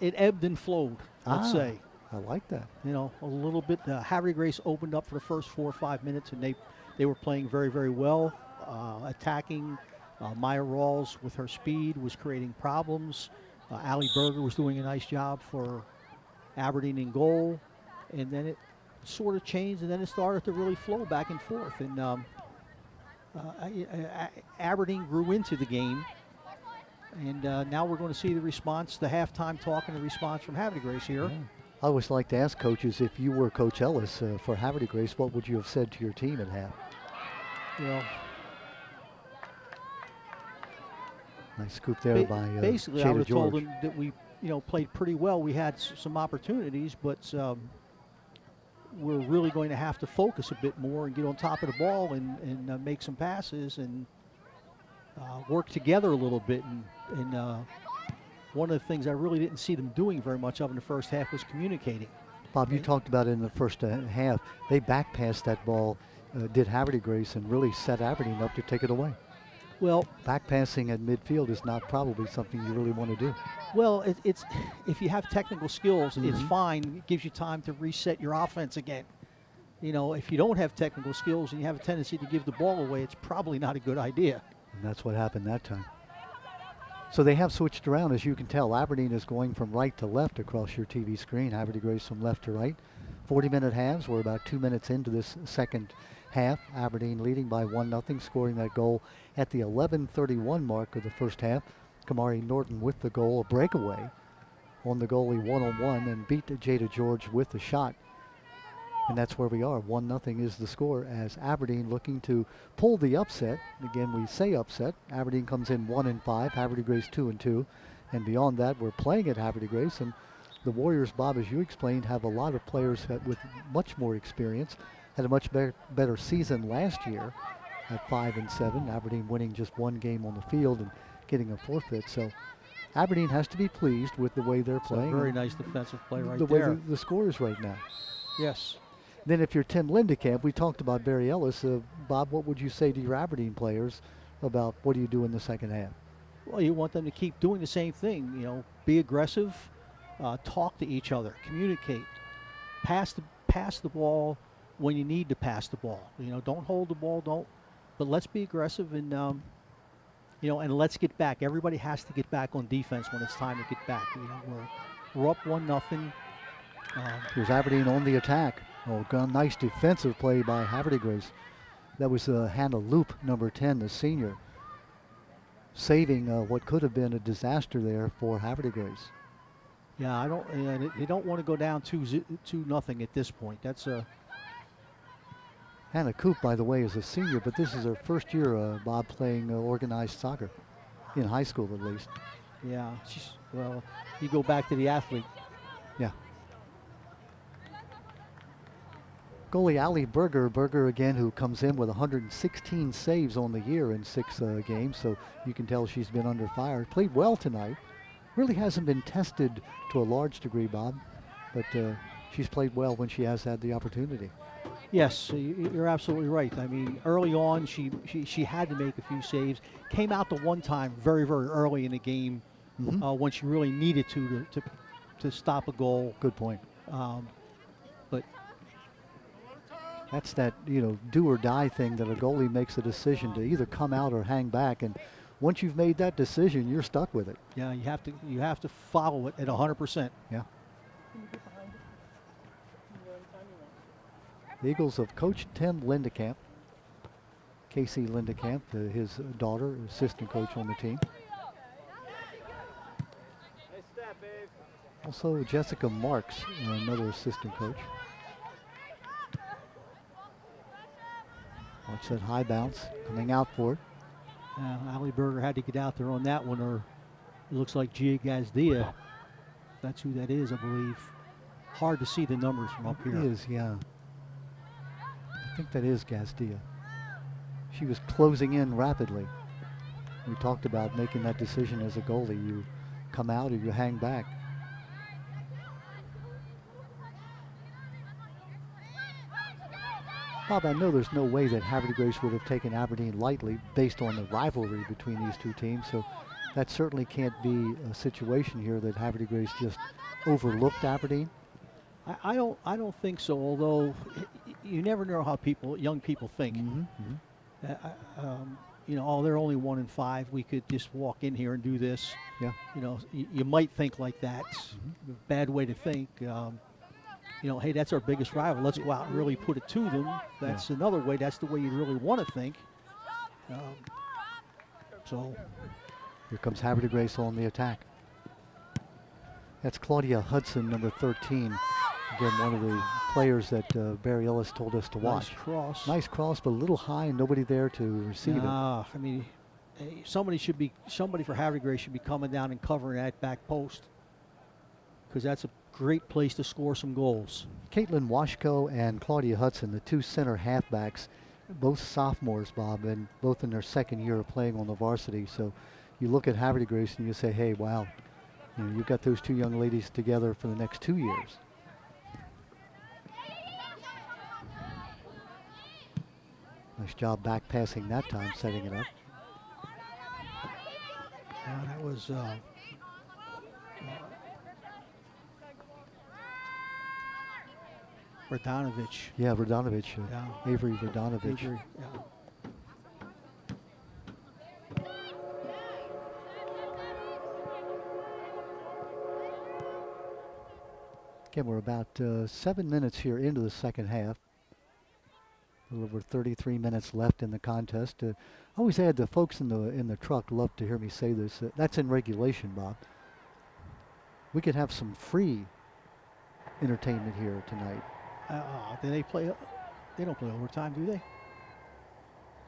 ebbed and flowed, let's say. I like that. A little bit. Havre de Grace opened up for the first 4 or 5 minutes, and they were playing very, very well, attacking. Maya Rawls, with her speed, was creating problems. Allie Berger was doing a nice job for Aberdeen in goal, and then it sort of changed, and then it started to really flow back and forth. And Aberdeen grew into the game, and now we're going to see the response, the halftime talk and the response from Havre de Grace here. Yeah. I always like to ask coaches, if you were Coach Ellis for Havre de Grace, what would you have said to your team at half? Well, nice scoop there by basically, Shada I would have George. told them that we, played pretty well. We had some opportunities, but we're really going to have to focus a bit more and get on top of the ball and make some passes and work together a little bit. And one of the things I really didn't see them doing very much of in the first half was communicating. Bob, you talked about it in the first half. They back-passed that ball, did Havre de Grace, and really set Aberdeen up to take it away. Well, back-passing at midfield is not probably something you really want to do. Well, it's if you have technical skills, it's fine. It gives you time to reset your offense again. If you don't have technical skills and you have a tendency to give the ball away, it's probably not a good idea. And that's what happened that time. So they have switched around, as you can tell. Aberdeen is going from right to left across your TV screen. Havre de Grace from left to right. 40-minute halves. We're about 2 minutes into this second half. Aberdeen leading by 1-0, scoring that goal at the 11:31 mark of the first half. Kamari Norton with the goal, a breakaway on the goalie one-on-one, and beat Jada George with the shot. And that's where we are. 1-0 is the score as Aberdeen looking to pull the upset. Again, we say upset. Aberdeen comes in 1-5, Havre de Grace 2-2. And beyond that, we're playing at Havre de Grace. And the Warriors, Bob, as you explained, have a lot of players with much more experience. Had a much better season last year at 5-7. Aberdeen winning just one game on the field and getting a forfeit. So Aberdeen has to be pleased with the way they're playing. Very nice defensive play right the there. way the score is right now. Yes. Then if you're Tim Lindekamp, we talked about Barry Ellis. Bob, what would you say to your Aberdeen players about what do you do in the second half? Well, you want them to keep doing the same thing. You know, be aggressive, talk to each other, communicate, pass the ball when you need to pass the ball. You know, don't hold the ball, but let's be aggressive and you know, and let's get back. Everybody has to get back on defense when it's time to get back. You know, we're up 1-0. Here's Aberdeen on the attack. Oh, nice defensive play by Havre de Grace. That was Hannah Loop, number 10, the senior, saving what could have been a disaster there for Havre de Grace. Yeah, they don't want to go down 2-0 at this point. That's a. Hannah Coop, by the way, is a senior, but this is her first year, Bob, playing organized soccer, in high school at least. Yeah, well, you go back to the athlete. Yeah. Goalie Ali Berger again, who comes in with 116 saves on the year in 6 games, so you can tell she's been under fire. Played well tonight. Really hasn't been tested to a large degree, Bob, but she's played well when she has had the opportunity. Yes, you're absolutely right. I mean, early on, she had to make a few saves. Came out the one time very, very early in the game when she really needed to stop a goal. Good point. But that's that, you know, do or die thing that a goalie makes a decision to either come out or hang back, and once you've made that decision, you're stuck with it. Yeah, you have to follow it at 100%. Yeah. The Eagles have coached Tim Lindekamp, Casey Lindekamp, his daughter, assistant coach on the team. Also Jessica Marks, another assistant coach. Watch that high bounce coming out for it. Ali Berger had to get out there on that one, or it looks like Gia Gazdia. That's who that is, I believe. Hard to see the numbers from up here. It is, yeah. I think that is Gazdia. She was closing in rapidly. We talked about making that decision as a goalie. You come out or you hang back. Bob, I know there's no way that Havre de Grace would have taken Aberdeen lightly based on the rivalry between these two teams, so that certainly can't be a situation here that Havre de Grace just overlooked Aberdeen. I don't think so, although you never know how young people think. You know, oh, they're only 1-5. We could just walk in here and do this. Yeah. You know, you might think like that. Bad way to think. You know, hey, that's our biggest rival. Let's go out and really put it to them. That's another way. That's the way you really want to think. So here comes Havre de Grace on the attack. That's Claudia Hudson, number 13. Again, one of the players that Barry Ellis told us to watch. Nice cross. Nice cross, but a little high and nobody there to receive it. I mean, somebody for Havre de Grace should be coming down and covering that back post, because that's a great place to score some goals. Caitlin Washko and Claudia Hudson, the two center halfbacks, both sophomores, Bob, and both in their second year of playing on the varsity. So you look at Havre de Grace and you say, hey, wow, you know, you've got those two young ladies together for the next 2 years. Nice job back passing that time, setting it up. Yeah, that was Verdanovich. Yeah, Verdanovich. Yeah. Avery Verdanovich. Avery, yeah. Again, we're about 7 minutes here into the second half. A little over 33 minutes left in the contest. I always had the folks in the truck love to hear me say this. That's in regulation, Bob. We could have some free entertainment here tonight. Do they play? They don't play overtime, do they?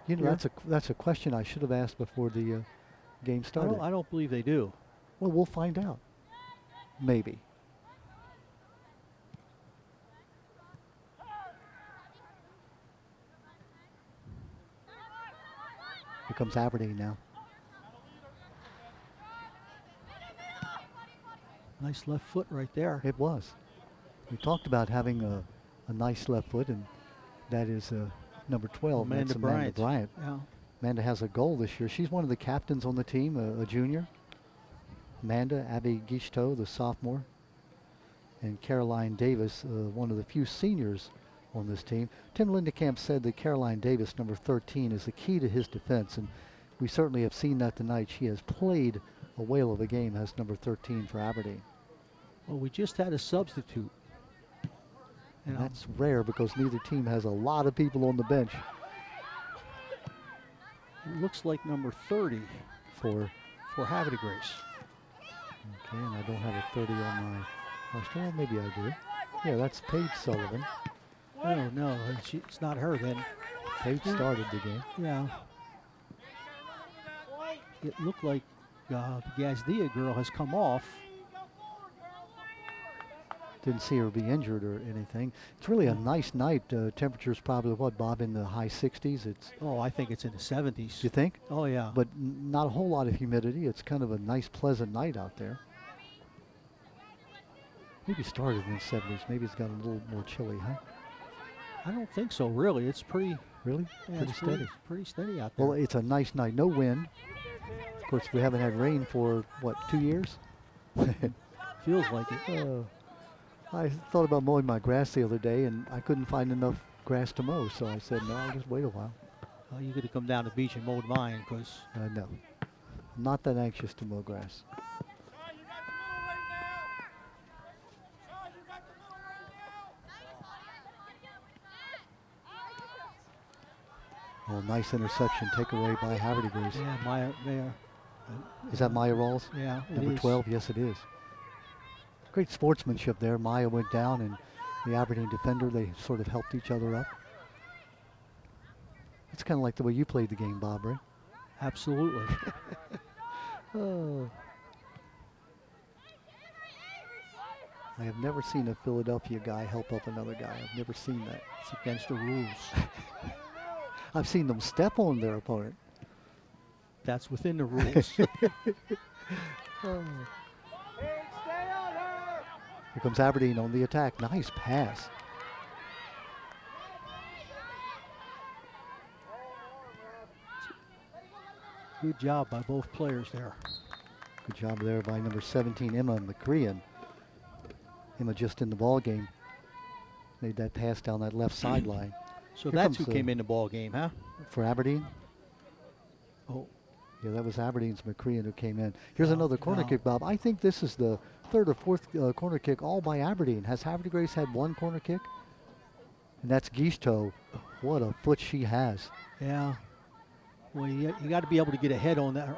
You know, Here? that's a question I should have asked before the game started. I don't believe they do. Well, we'll find out. Maybe. Here comes Aberdeen now. Nice left foot right there. It was. We talked about having a nice left foot, and that is number 12. Amanda That's Amanda Bryant. Bryant. Yeah. Amanda has a goal this year. She's one of the captains on the team, a junior. Amanda, Abby Gishto, the sophomore, and Caroline Davis, one of the few seniors on this team. Tim Lindekamp said that Caroline Davis, number 13, is the key to his defense, and we certainly have seen that tonight. She has played a whale of a game as number 13 for Aberdeen. Well, we just had a substitute. You know, That's rare because neither team has a lot of people on the bench it looks like number 30 for. for Havre Grace. Okay, and I don't have a 30 on my roster. Well, maybe I do. Yeah, that's Paige Sullivan. Oh no, it's not her then. Paige started the game. Yeah. It looked like the Gazdia girl has come off. Didn't see her be injured or anything. It's really a nice night. Temperature's probably what, Bob, in the high 60s. It's. Oh, I think it's in the 70s. You think? Oh yeah. But not a whole lot of humidity. It's kind of a nice, pleasant night out there. Maybe started in the 70s. Maybe it's got a little more chilly, huh? I don't think so, really. It's pretty. Really? Yeah, Pretty it's steady. Pretty steady out there. Well, it's a nice night. No wind. Of course, we haven't had rain for, what, 2 years? Feels like it. I thought about mowing my grass the other day, and I couldn't find enough grass to mow, so I said, no, I'll just wait a while. You could have come down the beach and mowed mine, because No, I'm not that anxious to mow grass. Oh, nice interception, takeaway by Havre Grace. yeah, Maya, Is that Maya Rawls? yeah, it Number is. 12? Yes, it is. Great sportsmanship there. Maya went down, and the Aberdeen defender, they sort of helped each other up. It's kind of like the way you played the game, Bob, right? Absolutely. Oh. I have never seen a Philadelphia guy help up another guy. I've never seen that. It's against the rules. I've seen them step on their opponent. That's within the rules. Oh. Here comes Aberdeen on the attack. Nice pass. Good job by both players there. Good job there by number 17, Emma McCrean. Emma just in the ball game. Made that pass down that left sideline. So Here that's who comes, came in the ball game, huh? For Aberdeen? Oh, Yeah, that was Aberdeen's McCrean who came in. Here's another corner no. kick, Bob. I think this is the third or fourth corner kick all by Aberdeen. Has Havre Grace had one corner kick? And that's Gishto. What a foot she has. yeah. Well, you got to be able to get ahead on that.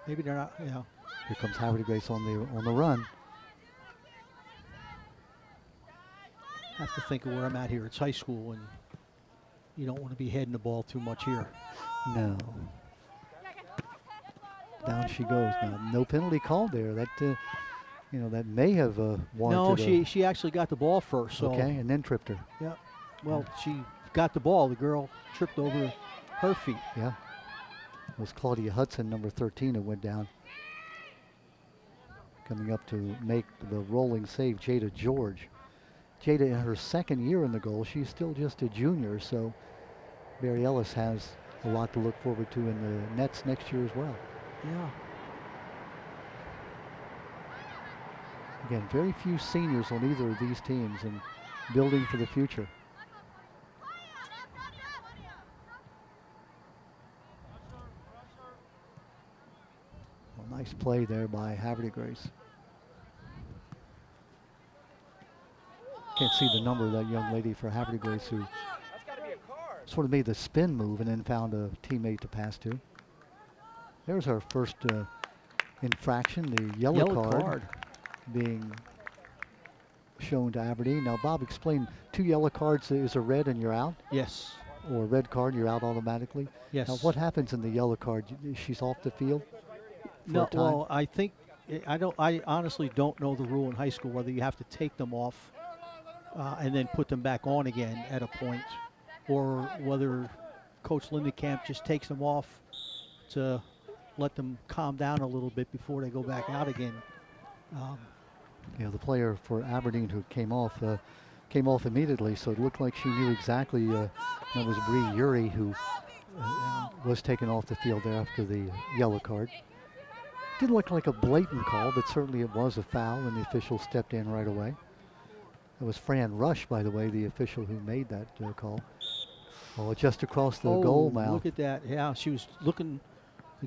Maybe they're not. Yeah. Here comes Havre Grace on the run. I have to think of where I'm at here. It's high school, and you don't want to be heading the ball too much here. No. Down she goes. Now, no penalty called there. That that may have warranted. No, she actually got the ball first. So Okay, and then tripped her. yeah. Well, she got the ball. The girl tripped over her feet. Yeah. It was Claudia Hudson, number 13, who went down. Coming up to make the rolling save, Jada George. Jada in her second year in the goal. She's still just a junior, so Barry Ellis has a lot to look forward to in the nets next year as well. Yeah. Again, very few seniors on either of these teams and building for the future. Well, nice play there by Havre Grace. Can't see the number of that young lady for Havre de Grace who sort of made the spin move and then found a teammate to pass to. There's our first infraction, the yellow card being shown to Aberdeen. Now, Bob, explain, 2 yellow cards is a red and you're out? Yes. Or a red card, you're out automatically? Yes. Now, what happens in the yellow card? She's off the field? No, well, I think I honestly don't know the rule in high school whether you have to take them off and then put them back on again at a point, or whether Coach Lindenkamp just takes them off to let them calm down a little bit before they go back out again. Yeah, the player for Aberdeen who came off immediately, so it looked like she knew exactly. That was Bree Uri who was taken off the field there after the yellow card. Didn't look like a blatant call, but certainly it was a foul, and the official stepped in right away. It was Fran Rush, by the way, the official who made that call. Oh, just across the goal mouth. Look at that. Yeah, she was looking,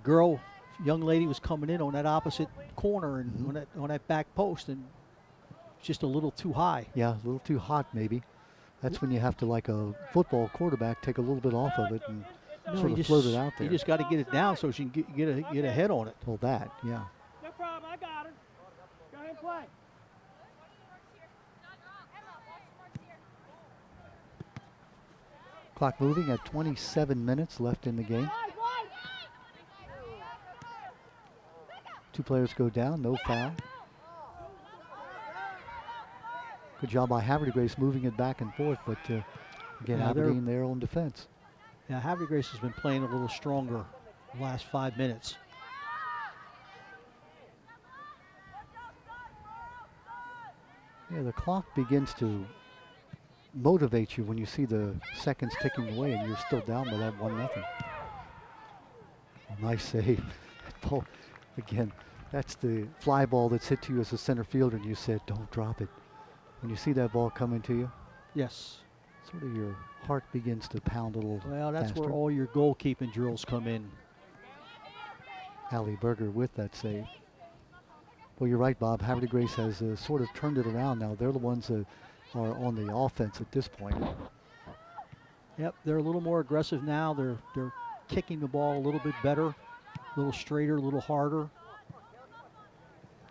young lady was coming in on that opposite corner and on that back post, and just a little too high. Yeah, a little too hot maybe. That's when you have to, like a football quarterback, take a little bit off of it and sort of float it out there. You just got to get it down so she can get a head on it. Well, that, yeah. No problem, I got her. Go ahead and play. Clock moving at 27 minutes left in the game. 2 players go down, no foul. Good job by Havre de Grace moving it back and forth, but again, Aberdeen there on defense. Yeah, Havre de Grace has been playing a little stronger the last 5 minutes. Yeah, the clock begins to motivate you when you see the seconds ticking away and you're still down by that 1-0. Nice save. Ball, again, that's the fly ball that's hit to you as a center fielder, and you said, don't drop it. When you see that ball coming to you, yes, sort of your heart begins to pound a little Well, that's faster. where all your goalkeeping drills come in. Allie Berger with that save. Well, you're right, Bob. Havre de Grace has sort of turned it around now. They're the ones that are on the offense at this point. Yep, they're a little more aggressive now. They're kicking the ball a little bit better, a little straighter, a little harder.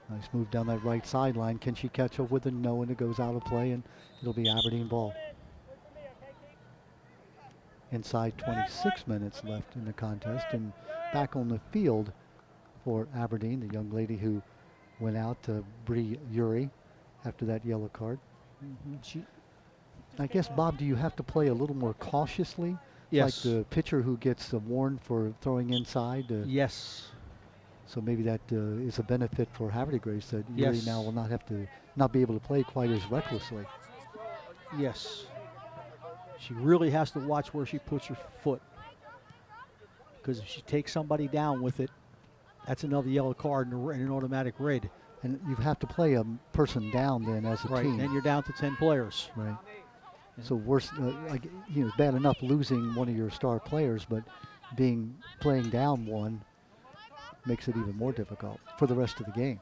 Nice move down that right sideline. Can she catch up with it? No, and it goes out of play, and it'll be Aberdeen ball. Inside 26 minutes left in the contest, and back on the field for Aberdeen, the young lady who went out to Bree Uri after that yellow card. I guess, Bob, do you have to play a little more cautiously? Yes. Like the pitcher who gets warned for throwing inside? Yes. So maybe that is a benefit for Havre de Grace, that Uri Yes. now will not be able to play quite as recklessly. Yes. She really has to watch where she puts her foot, because if she takes somebody down with it, that's another yellow card and an automatic red. And you have to play a person down then as a Right, team. and you're down to 10 players. Right. So worse, it's bad enough losing one of your star players, but playing down one makes it even more difficult for the rest of the game.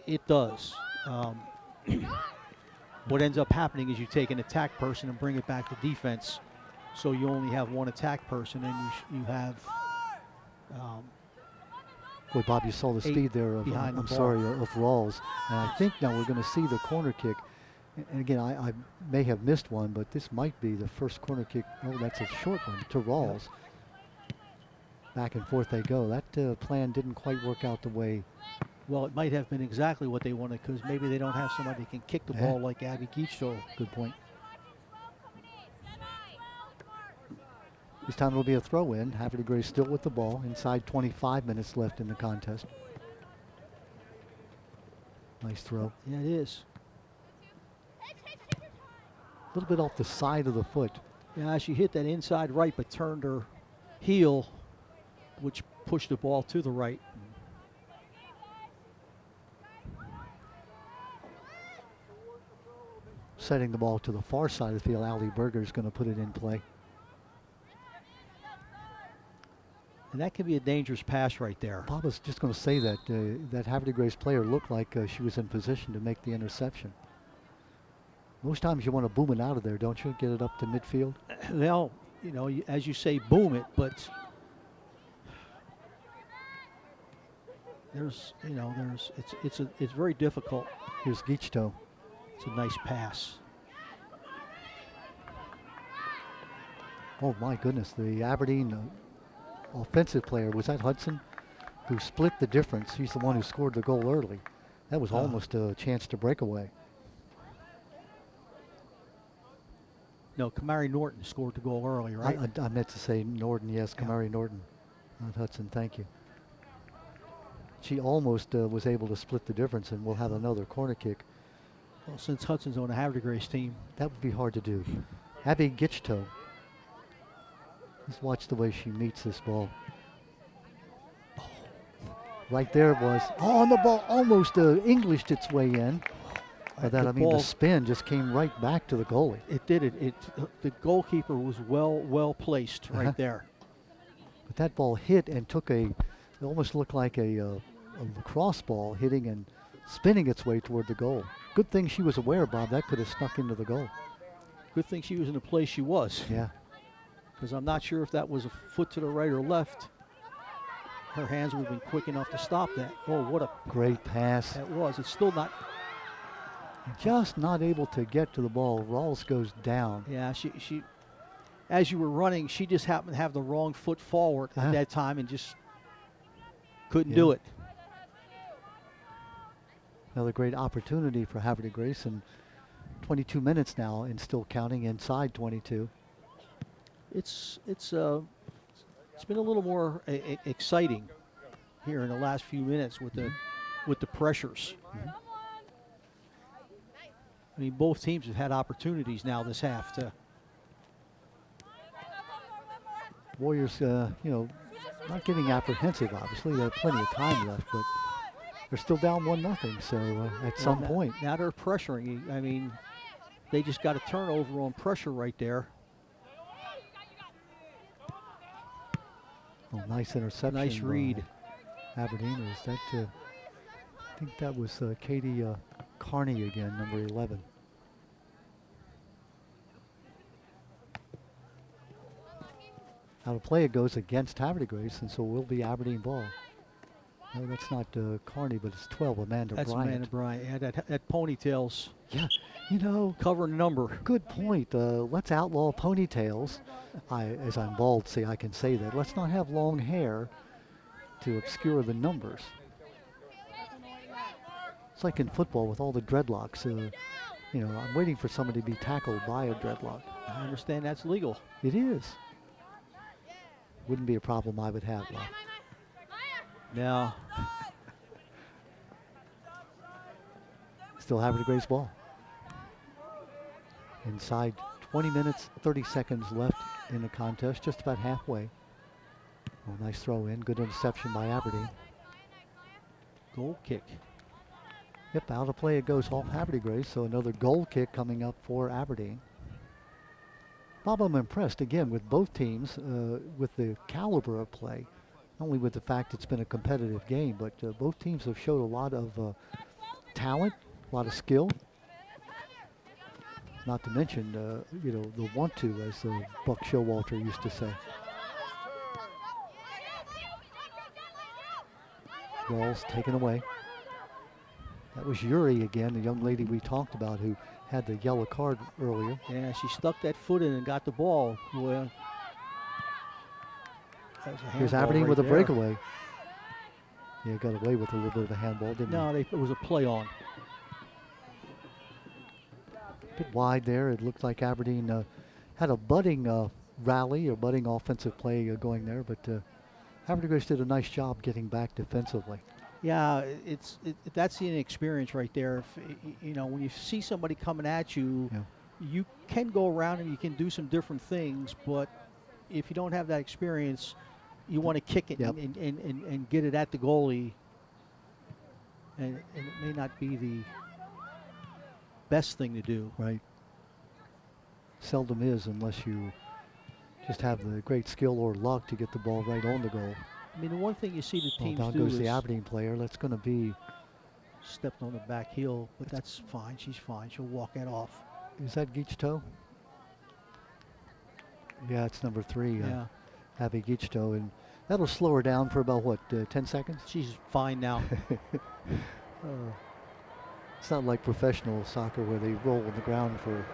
It does. What ends up happening is you take an attack person and bring it back to defense, so you only have one attack person, and you have Boy, Bob, you saw the speed there of, behind the of ball. Rawls. And I think now we're going to see the corner kick. And again, I may have missed one, but this might be the first corner kick. Oh, that's a short one to Rawls. Back and forth they go. That plan didn't quite work out the way. Well, it might have been exactly what they wanted, because maybe they don't have somebody that can kick the ball like Abby Geachto. Good point. This time it'll be a throw in. Havre de Grace still with the ball. Inside 25 minutes left in the contest. Nice throw. Yeah, it is. A little bit off the side of the foot. Yeah, she hit that inside right, but turned her heel, which pushed the ball to the right. Setting the ball to the far side of the field. Allie Berger is going to put it in play. And that can be a dangerous pass right there. Bob was just going to say that that Havre de Grace player looked like she was in position to make the interception. Most times you want to boom it out of there, don't you? Get it up to midfield. Well, as you say, boom it, but it's very difficult. Here's Gichto. It's a nice pass. Oh my goodness, the Aberdeen offensive player, was that Hudson, who split the difference. He's the one who scored the goal early. That was almost a chance to break away. No, Kamari Norton scored the goal early, right? I meant to say Norton, yes, Kamari Norton, not Hudson, thank you. She almost was able to split the difference, and we'll have another corner kick. Well, since Hudson's on the Havre Grace team. That would be hard to do. Abby Gichto. Let's watch the way she meets this ball. Oh, right there it was. Oh, and the ball almost Englished its way in. By that I mean the spin just came right back to the goalie. It did it. The goalkeeper was well placed right there. But that ball hit and took it almost looked like a lacrosse ball hitting and spinning its way toward the goal. Good thing she was aware, Bob. That could have snuck into the goal. Good thing she was in the place she was. Yeah. Because I'm not sure if that was a foot to the right or left. Her hands would have been quick enough to stop that. Oh, what a great pass. That was. It's still not. Just not able to get to the ball. Rawls goes down. Yeah, she as you were running, she just happened to have the wrong foot forward at that time and just couldn't do it. Another great opportunity for Havre de Grace, and 22 minutes now and still counting inside 22. It's been a little more exciting here in the last few minutes with the pressures. I mean, both teams have had opportunities now this half to. Warriors, not getting apprehensive. Obviously, they have plenty of time left, but they're still down 1-0. So at some point, now they're pressuring. I mean, they just got a turnover on pressure right there. Oh, nice interception. Nice read. Aberdeen. Is that? I think that was Katie Carney again, number 11. How to play it goes against Havre de Grace, and so it will be Aberdeen ball. No, that's not Carney, but it's 12, Amanda Bryant. That's Amanda Bryant. Yeah, that ponytails. Yeah, cover number. Good point. Let's outlaw ponytails. As I'm bald, see, I can say that. Let's not have long hair to obscure the numbers. It's like in football with all the dreadlocks. I'm waiting for somebody to be tackled by a dreadlock. I understand that's legal. It is. Wouldn't be a problem I would have, though. No. Still Havre de Grace ball. Inside 20 minutes, 30 seconds left in the contest, just about halfway. Oh, nice throw in, good interception by Aberdeen. Goal kick. Yep, out of play it goes off Havre de Grace, so another goal kick coming up for Aberdeen. Bob, I'm impressed again with both teams, with the caliber of play. Not only with the fact it's been a competitive game, but both teams have showed a lot of talent, a lot of skill. Not to mention, the want to, as Buck Showalter used to say. Ball's taken away. That was Yuri again, the young lady we talked about who had the yellow card earlier. Yeah, she stuck that foot in and got the ball. Well, here's Aberdeen with a breakaway. Yeah, got away with a little bit of a handball, didn't he? No, it was a play on. A bit wide there. It looked like Aberdeen had a budding rally, a budding offensive play going there, but Havre de Grace did a nice job getting back defensively. Yeah, that's the inexperience right there. When you see somebody coming at you, you can go around and you can do some different things, but if you don't have that experience, you want to kick it and get it at the goalie, and it may not be the best thing to do. Right. Seldom is, unless you just have the great skill or luck to get the ball right on the goal. I mean, the one thing you see the teams down do goes is the Aberdeen player. That's going to be stepped on the back heel, but that's fine. She's fine. She'll walk that off. Is that Gichto? Yeah, it's number 3. Yeah. Abby Gichto, and that'll slow her down for about what, 10 seconds? She's fine now. It's not like professional soccer where they roll on the ground for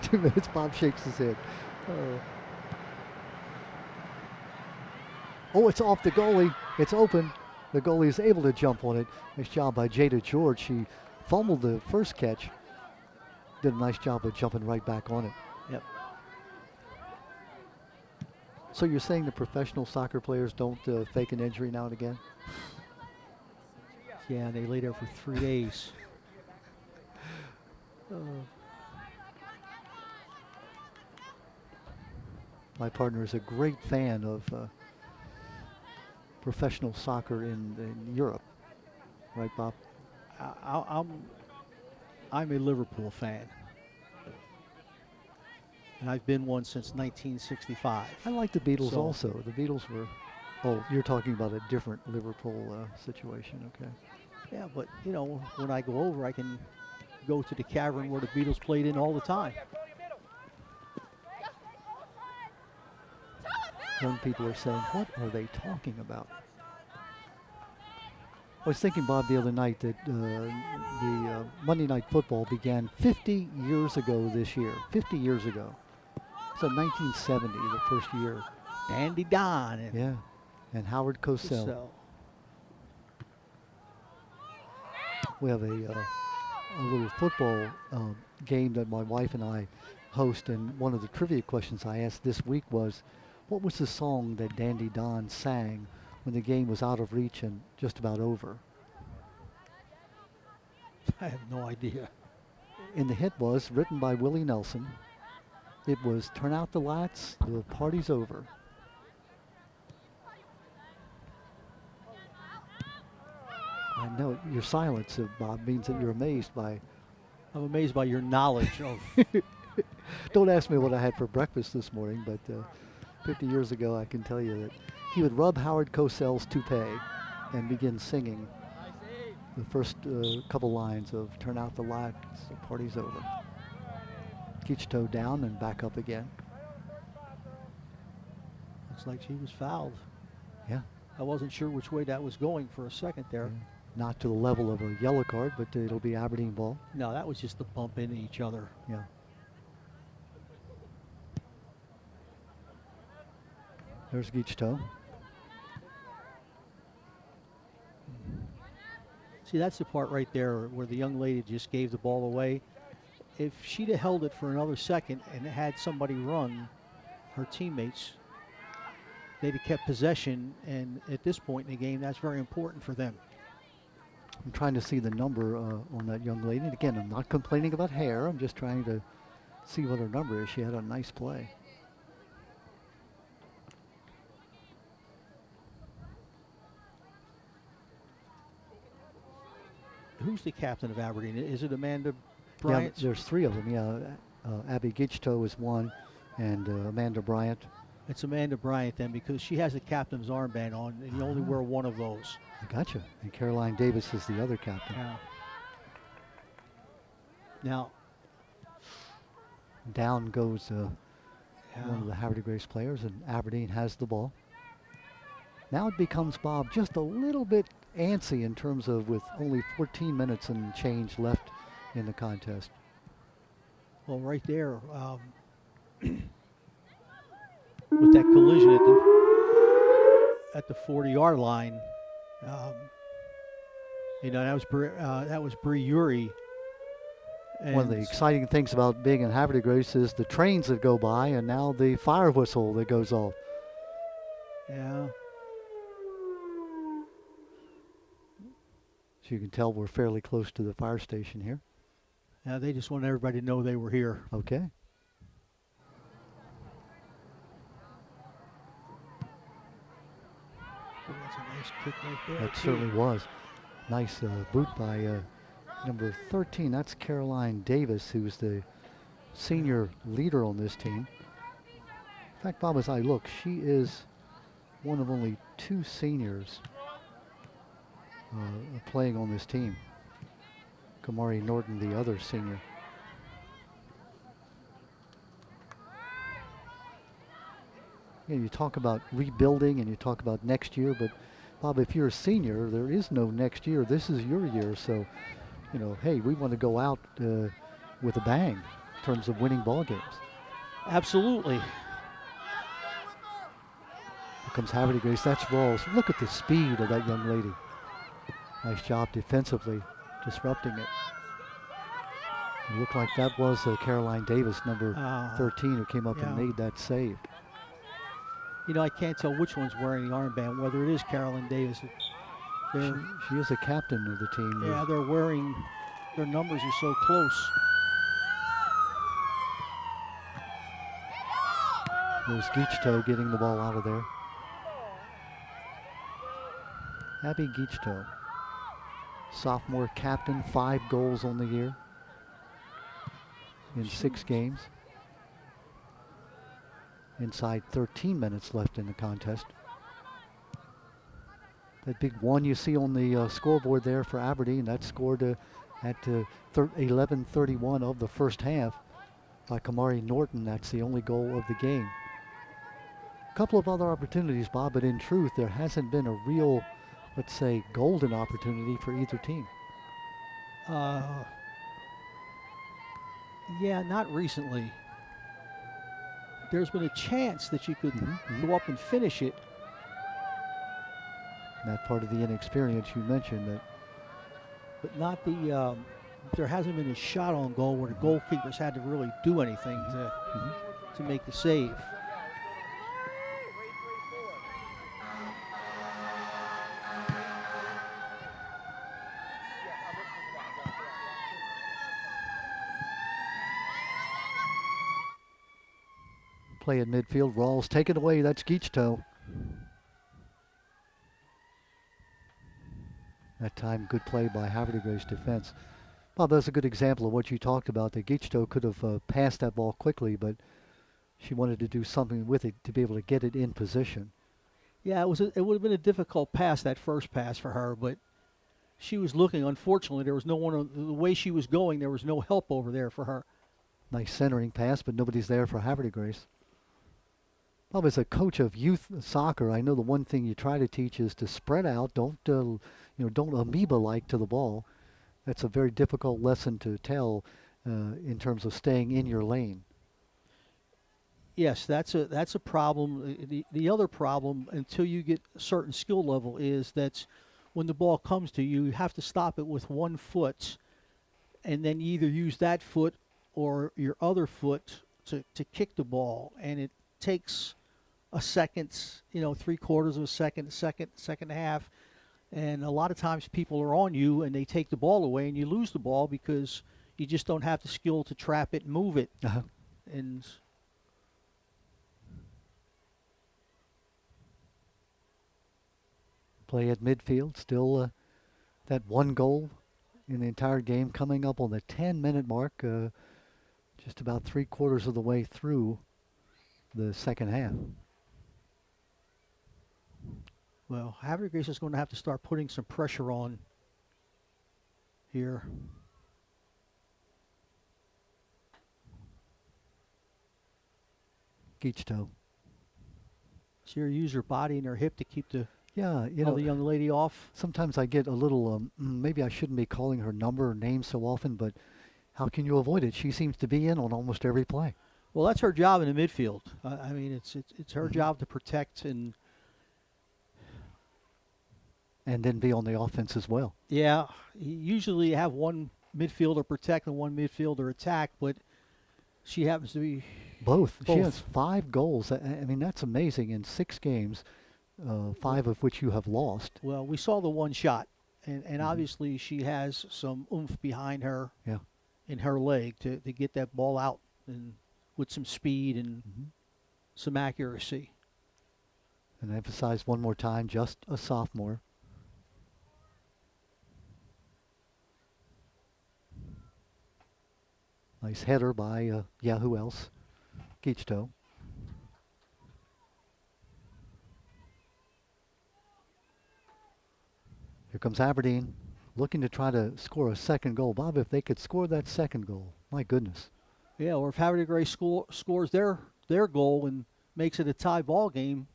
2 minutes. Bob shakes his head. Oh, it's off the goalie. It's open. The goalie is able to jump on it. Nice job by Jada George. She fumbled the first catch. Did a nice job of jumping right back on it. Yep. So you're saying the professional soccer players don't fake an injury now and again? Yeah, they lay there for 3 days. My partner is a great fan of professional soccer in Europe. Right, Bob? I'm a Liverpool fan. And I've been one since 1965. I like the Beatles So- also. The Beatles were, oh, you're talking about a different Liverpool situation, okay. Yeah, but you know, when I go over, I can go to the cavern where the Beatles played in all the time. Young people are saying, what are they talking about? I was thinking, Bob, the other night that the Monday Night Football began 50 years ago this year. 50 years ago. So 1970, the first year. Dandy Don and Yeah. And Howard Cosell. so We have a little football game that my wife and I host, and one of the trivia questions I asked this week was, what was the song that Dandy Don sang when the game was out of reach and just about over? I have no idea. And the hit was written by Willie Nelson. It was Turn Out the Lights, the party's over. I know your silence, Bob, means that you're amazed by. I'm amazed by your knowledge of. Don't ask me what I had for breakfast this morning, but 50 years ago I can tell you that he would rub Howard Cosell's toupee and begin singing the first couple lines of Turn Out the Lights, the party's over. Each toe down and back up again. Looks like she was fouled. Yeah. I wasn't sure which way that was going for a second there. Yeah. Not to the level of a yellow card, but it'll be Aberdeen ball. No, that was just the bump into each other. Yeah. There's Gichto. See, that's the part right there where the young lady just gave the ball away. If she'd have held it for another second and had somebody run, her teammates, they'd have kept possession. And at this point in the game, that's very important for them. I'm trying to see the number on that young lady. And again, I'm not complaining about hair. I'm just trying to see what her number is. She had a nice play. Who's the captain of Aberdeen? Is it Amanda Bryant? Yeah, there's 3 of them. Yeah, Abby Gichto is one, and Amanda Bryant. It's Amanda Bryant then, because she has a captain's armband on, and you only wear one of those. I gotcha. And Caroline Davis is the other captain. Yeah. Now, Down goes one of the Havre de Grace players, and Aberdeen has the ball. Now it becomes, Bob, just a little bit antsy in terms of with only 14 minutes and change left in the contest. well, right there, with that collision at the 40-yard line, you know, that was Bree Uri. One of the exciting things about being in Havre de Grace is the trains that go by, and now the fire whistle that goes off. Yeah. So you can tell we're fairly close to the fire station here. Yeah, they just wanted everybody to know they were here. Okay. Oh, that's a nice kick right there. That too. certainly was. Nice boot by number 13. That's Caroline Davis, who's the senior leader on this team. In fact, Bob, as I look, she is one of only 2 seniors playing on this team. Kamari Norton, the other senior. You talk about rebuilding and you talk about next year, but Bob, if you're a senior, there is no next year. This is your year. So, hey, we want to go out with a bang in terms of winning ball games. Absolutely. Here comes Havre Grace. That's Rawls. Look at the speed of that young lady. Nice job defensively, disrupting it. It looked like that was Caroline Davis, number 13, who came up and made that save. I can't tell which one's wearing the armband, whether it is Carolyn Davis. She is a captain of the team. Yeah, they're wearing, their numbers are so close. There's Geachtoe getting the ball out of there. Abby Geachtoe, sophomore captain, 5 goals on the year in 6 games. Inside 13 minutes left in the contest. That big 1 you see on the scoreboard there for Aberdeen, that scored at 11:31 of the first half by Kamari Norton. That's the only goal of the game. A couple of other opportunities, Bob, but in truth, there hasn't been a real, let's say, golden opportunity for either team. Yeah, not recently. There's been a chance that you could go up and finish it. That part of the inexperience you mentioned. That, but not the, there hasn't been a shot on goal where the goalkeepers had to really do anything to make the save. Play in midfield. Rawls take it away. That's Geachtoe. That time, good play by Havre Grace defense. Bob, that's a good example of what you talked about. That Geachtoe could have passed that ball quickly, but she wanted to do something with it to be able to get it in position. Yeah, it would have been a difficult pass, that first pass for her, but she was looking. Unfortunately, there was no one, the way she was going, there was no help over there for her. Nice centering pass, but nobody's there for Havre Grace. Bob, as a coach of youth soccer, I know the one thing you try to teach is to spread out. Don't amoeba-like to the ball. That's a very difficult lesson to tell in terms of staying in your lane. Yes, that's a problem. The other problem, until you get a certain skill level, is that when the ball comes to you, you have to stop it with 1 foot, and then you either use that foot or your other foot to kick the ball, and it takes a second, 3/4 of a second, second and a half. And a lot of times people are on you and they take the ball away and you lose the ball because you just don't have the skill to trap it and move it. And play at midfield, still that 1 goal in the entire game coming up on the 10-minute mark, just about 3/4 of the way through the second half. Well, Havre Grace is going to have to start putting some pressure on here. Geachtoe. See her use her body and her hip to keep the the young lady off. Sometimes I get a little, maybe I shouldn't be calling her number or name so often, but how can you avoid it? She seems to be in on almost every play. Well, that's her job in the midfield. I mean, it's her job to protect and then be on the offense as well. Yeah, usually you have one midfielder protect and one midfielder attack, but she happens to be both. She has 5 goals. I mean, that's amazing in 6 games, 5 of which you have lost. Well, we saw the 1 shot, and obviously she has some oomph behind her in her leg to get that ball out and with some speed and some accuracy. And I emphasize one more time, just a sophomore. Nice header by, who else? Geachtoe. Here comes Aberdeen, looking to try to score a second goal. Bob, if they could score that second goal, my goodness. Yeah, or if Havre Grace scores their goal and makes it a tie ball game.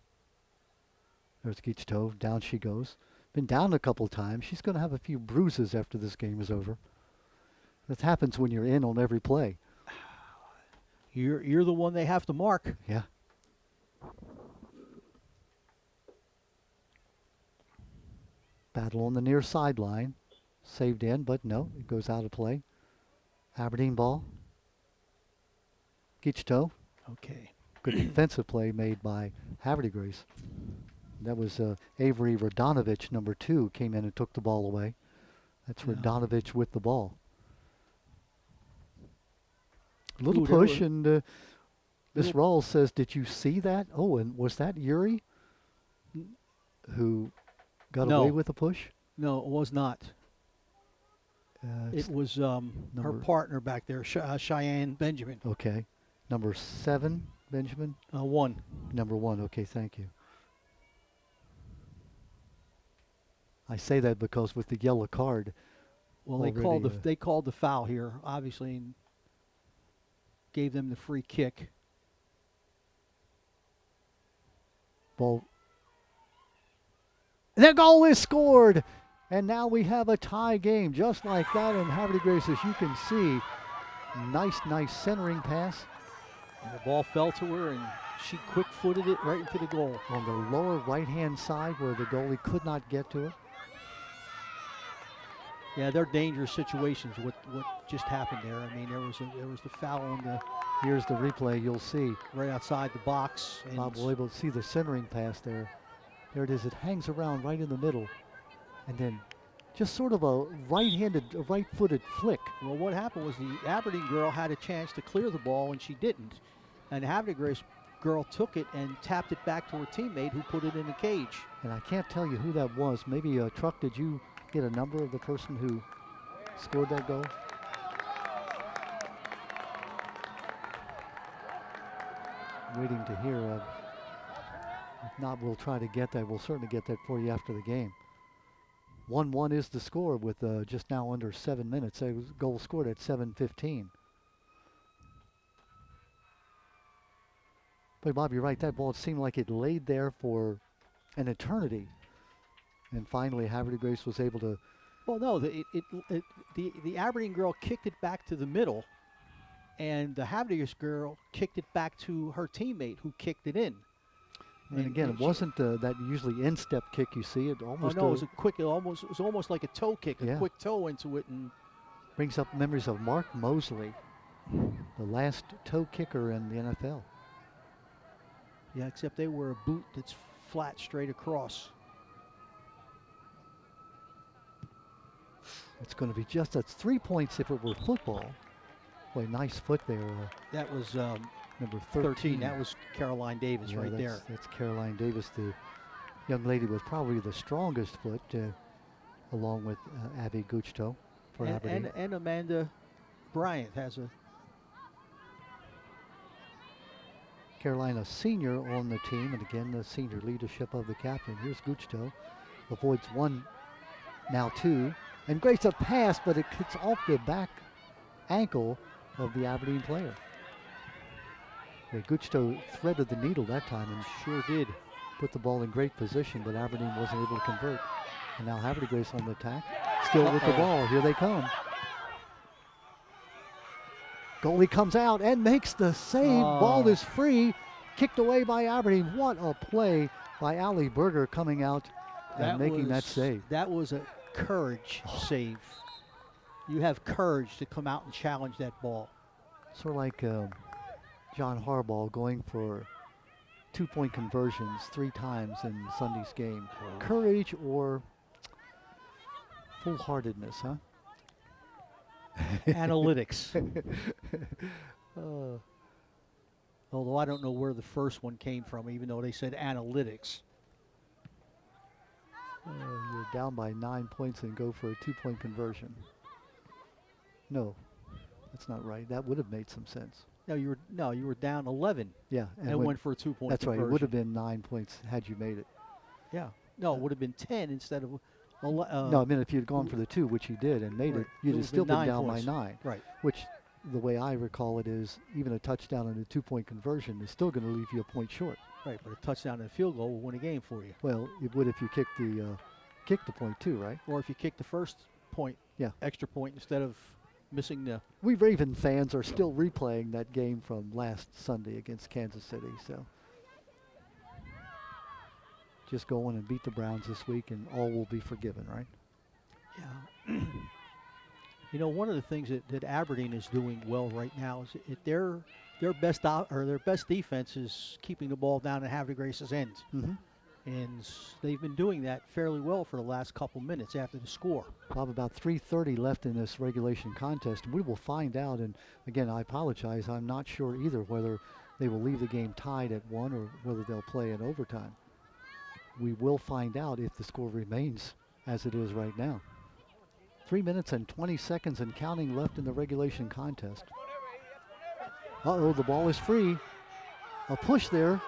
There's Gichto. Down she goes. Been down a couple times. She's going to have a few bruises after this game is over. That happens when you're in on every play. You're the one they have to mark. Yeah. Battle on the near sideline. Saved in, but no, it goes out of play. Aberdeen ball. Gichto. Okay. Good defensive play made by Havre Grace. That was Avery Radonovich, number 2, came in and took the ball away. That's Yeah. Radonovich with the ball. Little Ooh, there push, were- and Miss Rawls says, "Did you see that?" Oh, and was that Yuri who got No. away with the push? No, it was not. It's It was her number- partner back there, Cheyenne Benjamin. okay. Number 7, Benjamin. 1. Number 1. Okay, thank you. I say that because with the yellow card, Well, they already, called the foul here, obviously, and gave them the free kick. ball. The goal is scored, and now we have a tie game, just like that. And Havre Grace, as you can see, nice centering pass And the ball fell to her, and she quick-footed it right into the goal. on the lower right-hand side where the goalie could not get to it. Yeah, they're dangerous situations. What just happened there? I mean, there was the foul on the Here's the replay. You'll see right outside the box. And Bob will able to see the centering pass there. There it is. It hangs around right in the middle, and then just sort of a right-footed flick. well, what happened was the Aberdeen girl had a chance to clear the ball, and she didn't. And the Havre Grace girl took it and tapped it back to her teammate, who put it in the cage. And I can't tell you who that was. Maybe Truck, did you get a number of the person who scored that goal? Waiting to hear. If not, we'll try to get that. We'll certainly get that for you after the game. 1-1 is the score with just now under 7 minutes. A goal scored at 7:15. But Bob, you're right. That ball seemed like it laid there for an eternity. And finally, Havre Grace was able to. Well, no, the Aberdeen girl kicked it back to the middle, and the Havre Grace girl kicked it back to her teammate, who kicked it in. And again, it wasn't that usually instep kick you see. It Oh almost no, it was a quick. It was almost like a toe kick, a Yeah. quick toe into it, and brings up memories of Mark Mosley, the last toe kicker in the NFL. yeah, except they wear a boot that's flat straight across. It's going to be that's 3 points if it were football. Boy, nice foot there. That was Number 13. That was Caroline Davis Yeah, right there. That's Caroline Davis, the young lady with probably the strongest foot, along with Abby Guchto for Aberdeen. And Amanda Bryant has a. Carolina senior on the team, and again the senior leadership of the captain. Here's Guchto, avoids one, now two, and Grace a pass, but it hits off the back ankle of the Aberdeen player. Yeah, Guchto threaded the needle that time and Sure did. put the ball in great position, but Aberdeen wasn't able to convert. And now Havre Grace on the attack, still with the ball. Here they come. Goalie comes out and makes the save. Ball is free. Kicked away by Aberdeen. What a play by Ali Berger coming out and making that save. That was a courage save. You have courage to come out and challenge that ball. Sort of like John Harbaugh going for 2-point conversions 3 times in Sunday's game. Courage or foolhardiness, huh? Analytics. Although I don't know where the first one came from, even though they said analytics. You're down by 9 points and go for a 2-point conversion. No, that's not right. That would have made some sense. No, you were down 11 Yeah, and went for a 2-point that's conversion. right. It would have been 9 points had you made it. Yeah. No, it would have been 10 instead of. No, I mean if you'd gone for the 2, which you did, and made Right. it, you'd It have still would've been been down 9 by 9. Right. Which the way I recall it is even a touchdown and a 2-point conversion is still going to leave you a point short. Right, but a touchdown and a field goal will win a game for you. Well, it would if you kick the point too, right? Or if you kick the first point, Yeah. extra point instead of missing the. We Raven fans are still replaying that game from last Sunday against Kansas City, so just go on and beat the Browns this week and all will be forgiven, right? Yeah. You know, one of the things that Aberdeen is doing well right now is their best defense is keeping the ball down at Havre de Grace's end. Mm-hmm. And they've been doing that fairly well for the last couple minutes after the score. Bob, about 3:30 left in this regulation contest. We will find out, and again, I apologize. I'm not sure either whether they will leave the game tied at 1 or whether they'll play in overtime. We will find out if the score remains as it is right now. 3 minutes and 20 seconds and counting left in the regulation contest. Uh-oh, the ball is free. A push there.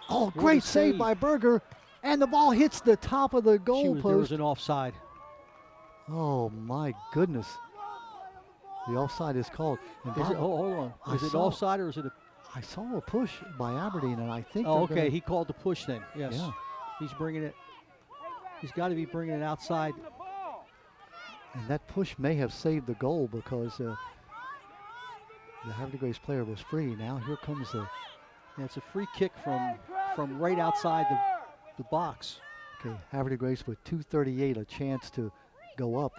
Oh, great save by Berger. And the ball hits the top of the goal There post. was an offside. Oh, my goodness. The offside is called. And Is Bob, it, hold on. I Is it saw- offside or is it a. I saw a push by Aberdeen, and I think Oh, they're okay. gonna- He called the push then. Yes. Yeah. He's bringing it. He's got to be bringing it outside. And that push may have saved the goal because the Havre de Grace player was free. Now here comes the. Yeah, it's a free kick from right outside the box. Okay, Havre de Grace with 2:38, a chance to go up.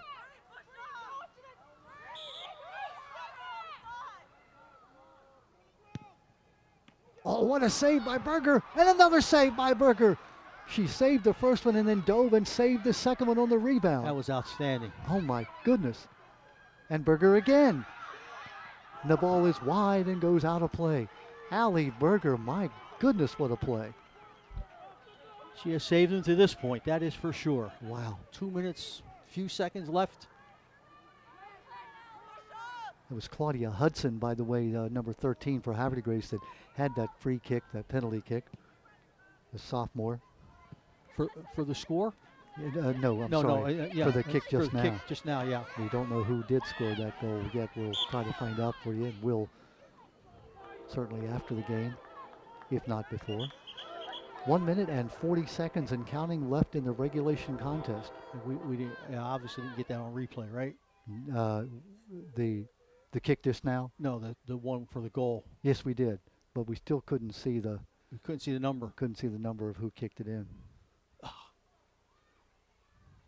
Oh, what a save by Berger, and another save by Berger. She saved the first one and then dove and saved the second one on the rebound. That was outstanding. Oh my goodness. And Berger again. And the ball is wide and goes out of play. Allie Berger, my goodness, what a play. She has saved him to this point, that is for sure. Wow. 2 minutes, few seconds left. It was Claudia Hudson, by the way, number 13 for Havre de Grace, that had that free kick, that penalty kick. The sophomore. For the score? No, I'm No, sorry. yeah. For the kick for just the now. kick just now, yeah. We don't know who did score that goal yet. We'll try to find out for you, and we'll certainly after the game, if not before. 1 minute and 40 seconds and counting left in the regulation contest. We didn't, obviously didn't get that on replay, right? The kick just now. No, the one for the goal. Yes, we did, but we still couldn't see the We couldn't see the number. number of who kicked it in.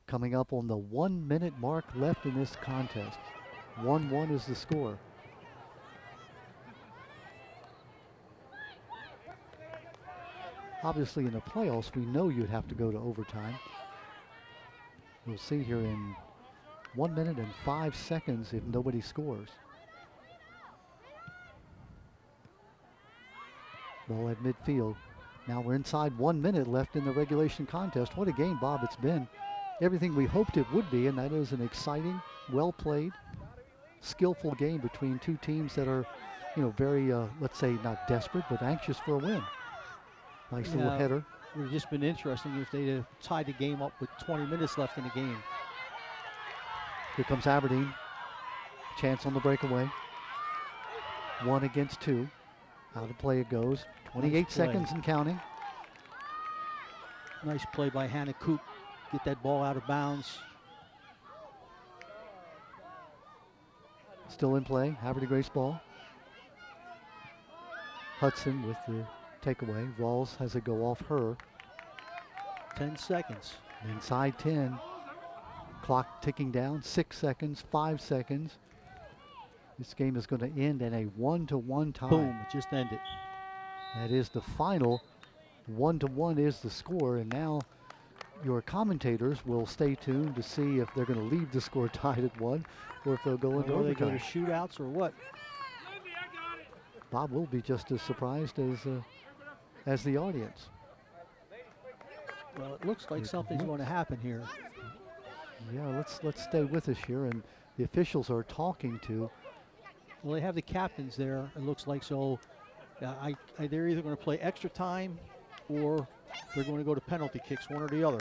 Coming up on the 1 minute mark left in this contest. 1-1 is the score. Obviously in the playoffs, we know you'd have to go to overtime. We'll see here in 1 minute and 5 seconds if nobody scores. Ball at midfield. Now we're inside 1 minute left in the regulation contest. What a game, Bob, it's been. Everything we hoped it would be, and that is an exciting, well-played, skillful game between two teams that are, very, let's say, not desperate, but anxious for a win. Nice little Yeah. header. It would have just been interesting if they'd have tied the game up with 20 minutes left in the game. Here comes Aberdeen. Chance on the breakaway. 1 against 2. Out of play it goes. 28 Nice play. seconds and counting. Nice play by Hannah Coop. Get that ball out of bounds. Still in play. Havre de Grace ball. Hudson with the takeaway. Rawls has it go off her. 10 seconds. Inside 10. Clock ticking down. 6 seconds. 5 seconds. This game is going to end in a 1-1 tie. Boom, it just ended. That is the final. 1-1 is the score, and now your commentators will stay tuned to see if they're going to leave the score tied at 1 or if they'll go into Or they go overtime. to shootouts or what? Bob will be just as surprised as the audience. Well, it looks like It something's looks- going to happen here. Yeah, let's stay with us here, and the officials are talking to. Well, they have the captains there, it looks like, so they're either going to play extra time or they're going to go to penalty kicks, one or the other.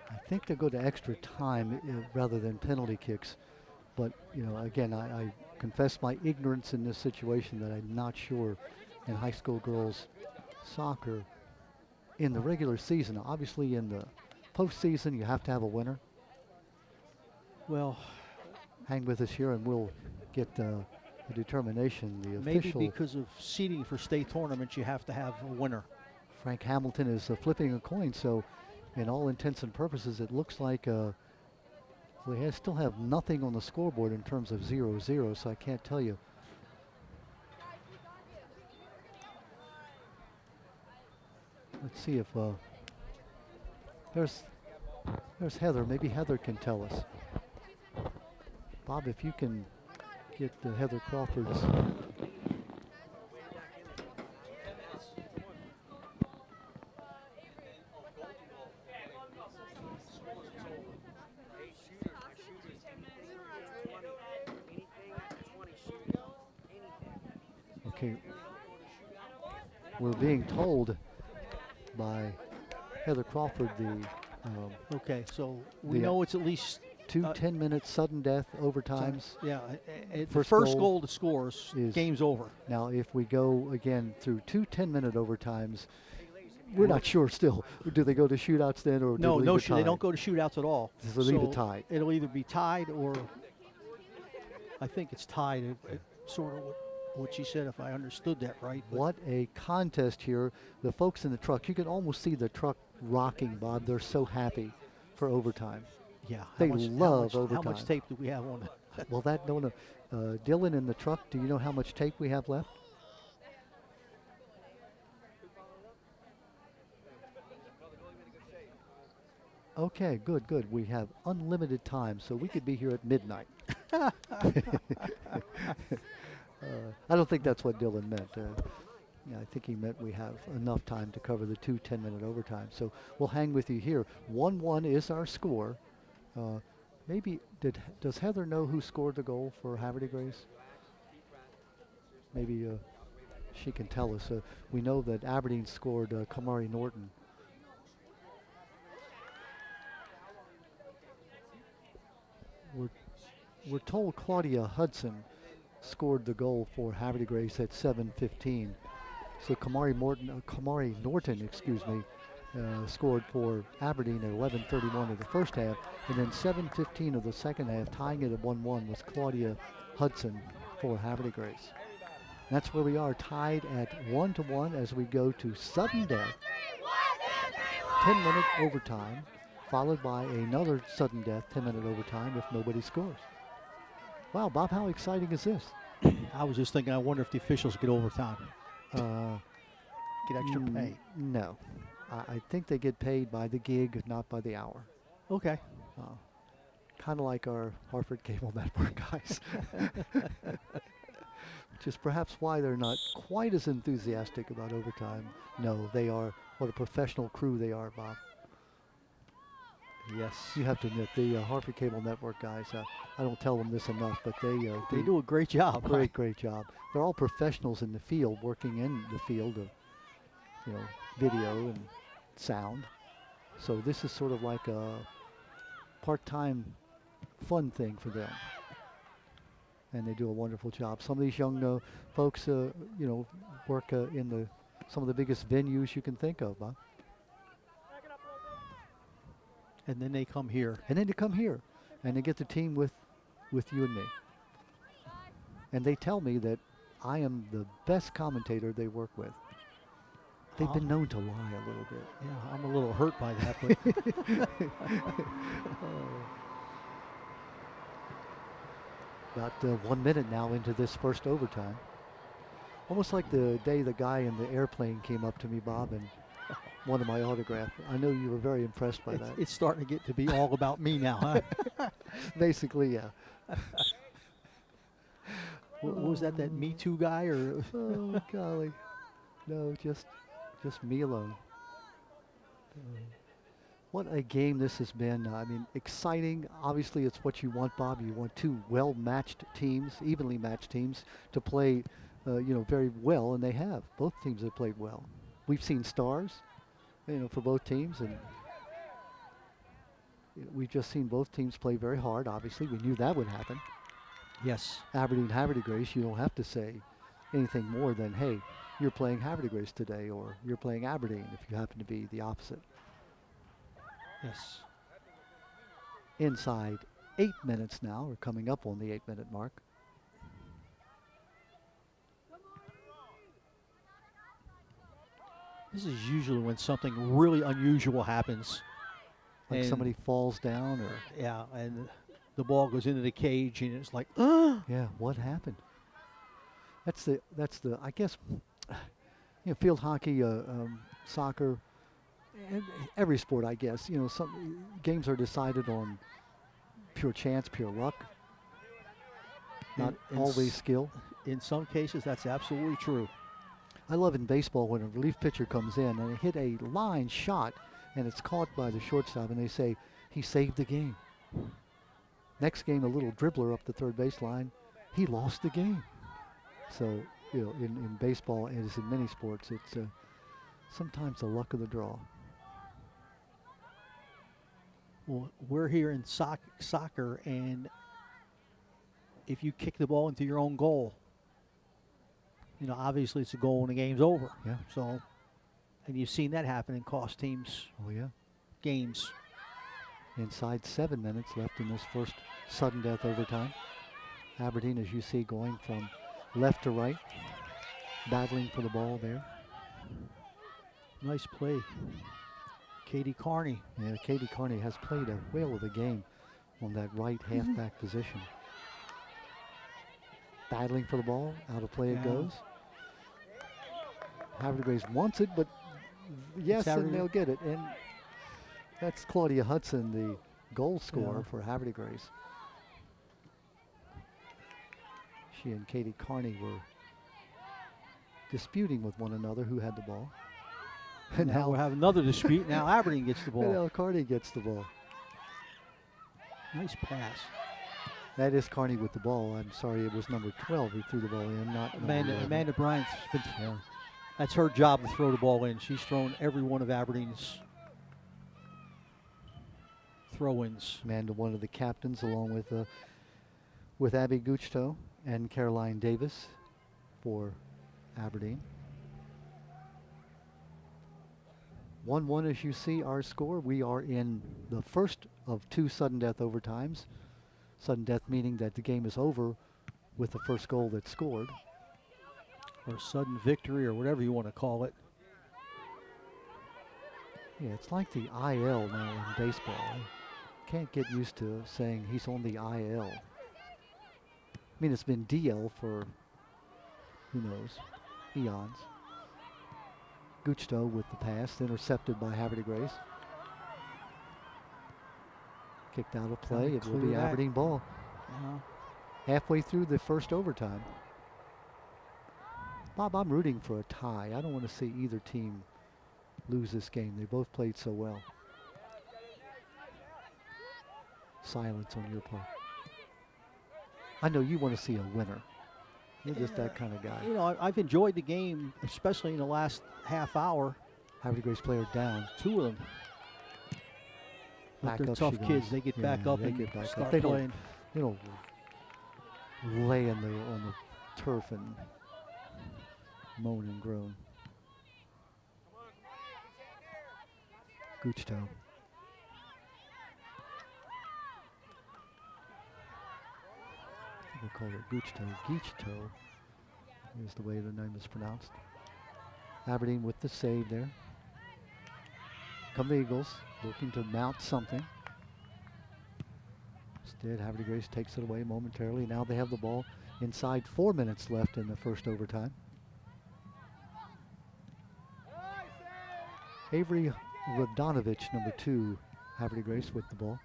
I think they go to extra time rather than penalty kicks. But again, I confess my ignorance in this situation that I'm not sure in high school girls soccer in the regular season. Obviously, in the postseason, you have to have a winner. Well, Hang with us here, and we'll get the determination. The maybe official, because of seeding for state tournaments, you have to have a winner. Frank Hamilton, is flipping a coin. So, in all intents and purposes, it looks like we still have nothing on the scoreboard in terms of 0-0. So I can't tell you. Let's see if there's Heather. Maybe Heather can tell us. Bob, if you can get Heather Crawford's. Okay. We're being told by Heather Crawford Okay, so we the- know it's at least two 10-minute sudden death overtimes. yeah. The First first goal goal to scores, is- game's over. Now, if we go again through two 10-minute overtimes, we're not sure still. Do they go to shootouts then, or No, do no, leave it they tied? don't go to shootouts at all. So leave it tied. It'll either be tied or I think it's tied. Sort of what she said, if I understood that right. But What a contest here. The folks in the truck, you can almost see the truck rocking, Bob. They're so happy for overtime. yeah, They how love much overtime. tape do we have on it? Well, that no, no. Dylan in the truck, do you know how much tape we have left? Okay, good, good. We have unlimited time, so we could be here at midnight. I don't think that's what Dylan meant. Yeah, I think he meant we have enough time to cover the two 10-minute overtimes. So we'll hang with you here. 1-1 is our score. Maybe does Heather know who scored the goal for Havre de Grace? Maybe she can tell us. We know that Aberdeen scored Kamari Norton. We're told Claudia Hudson scored the goal for Havre de Grace at 7:15. So Kamari Norton, excuse me, scored for Aberdeen at 11:31 of the first half, and then 7:15 of the second half, tying it at 1-1 was Claudia Hudson for Havre de Grace. That's where we are, tied at 1-1 as we go to sudden death. 10-minute overtime, followed by another sudden death 10-minute overtime if nobody scores. Wow, Bob, how exciting is this? I was just thinking, I wonder if the officials get overtime, Uh, get extra pay. No. I think they get paid by the gig, not by the hour. Okay. Kind of like our Hartford Cable Network guys. Which is perhaps why they're not quite as enthusiastic about overtime. No, they are. What a professional crew they are, Bob. Yes. You have to admit, the Hartford Cable Network guys, I don't tell them this enough, but they do a great job. great job. They're all professionals in the field, working in the field of, video and sound. So this is sort of like a part-time fun thing for them. And they do a wonderful job. Some of these young folks, work in some of the biggest venues you can think of, huh? And then they come here. And then to come here, and they get the team with you and me. And they tell me that I am the best commentator they work with. They've been known to lie a little bit. Yeah, I'm a little hurt by that. But About 1 minute now into this first overtime. Almost like the day the guy in the airplane came up to me, Bob, and wanted my autograph. I know you were very impressed by that. it's starting to get to be all about me now, huh? Basically, yeah. Was that Me Too guy or? Oh, golly. No, just me alone. What a game this has been. I mean, exciting. Obviously, it's what you want, Bob. You want two well-matched teams, evenly matched teams, to play, very well, and they have. Both teams have played well. We've seen stars, for both teams, and we've just seen both teams play very hard. Obviously, we knew that would happen. Yes. Aberdeen Havre de Grace, you don't have to say anything more than, hey, you're playing Havre de Grace today, or you're playing Aberdeen if you happen to be the opposite. Yes. Inside 8 minutes now. We're coming up on the 8-minute mark. This is usually when something really unusual happens. Like And- somebody falls down, or Yeah, and the ball goes into the cage, and it's like, yeah, what happened? That's the I guess, field hockey, soccer, and every sport, I guess. Some games are decided on pure chance, pure luck, not And always skill. in some cases, that's absolutely true. I love in baseball when a relief pitcher comes in and they hit a line shot and it's caught by the shortstop and they say, he saved the game. Next game, a little dribbler up the third baseline, he lost the game. So, in baseball, as in many sports, it's sometimes the luck of the draw. Well, we're here in soccer, and if you kick the ball into your own goal, obviously it's a goal and the game's over. Yeah. So, and you've seen that happen and cost teams Oh, yeah. games. Inside 7 minutes left in this first sudden death overtime. Aberdeen, as you see, going from left to right, battling for the ball there. Nice play. Katie Carney. Yeah, Katie Carney has played a whale of a game on that right halfback position. Battling for the ball, out of play it Yeah. goes. Havre de Grace wants it, but yes, Havre and de- they'll get it. And that's Claudia Hudson, the goal scorer Yeah. for Havre de Grace. She and Katie Carney were disputing with one another who had the ball. And now we'll have another dispute. Now Aberdeen gets the And ball. now Carney gets the ball. Nice pass. That is Carney with the ball. I'm sorry, it was number 12 who threw the ball in, not number 11. Amanda Bryant's been, Yeah. that's her job to throw the ball in. She's thrown every one of Aberdeen's throw-ins. Amanda, one of the captains, along with Abby Guchto and Caroline Davis for Aberdeen. 1-1 as you see our score. We are in the first of two sudden death overtimes. Sudden death meaning that the game is over with the first goal that's scored. Or sudden victory, or whatever you want to call it. Yeah, it's like the IL now in baseball. I can't get used to saying he's on the IL. I mean, it's been DL for, who knows, eons. Guchto with the pass, intercepted by Havre de Grace. Kicked out of play. It will be clear that. Aberdeen ball. Halfway through the first overtime. Bob, I'm rooting for a tie. I don't want to see either team lose this game. They both played so well. Silence on your part. I know you want to see a winner. You're just that kind of guy. You know, I've enjoyed the game, especially in the last half hour. Havre de Grace player down. Two of them. But Back they're up tough she kids. goes. They get Yeah, back up they and get back up. start They playing. don't lay on the turf and moan and groan. Guchto. We call it Guchto. Guchto is the way the name is pronounced. Aberdeen with the save there. Come the Eagles, looking to mount something. Instead, Havre de Grace takes it away momentarily. Now they have the ball inside 4 minutes left in the first overtime. Avery Radonovich, number 2, Havre de Grace with the ball.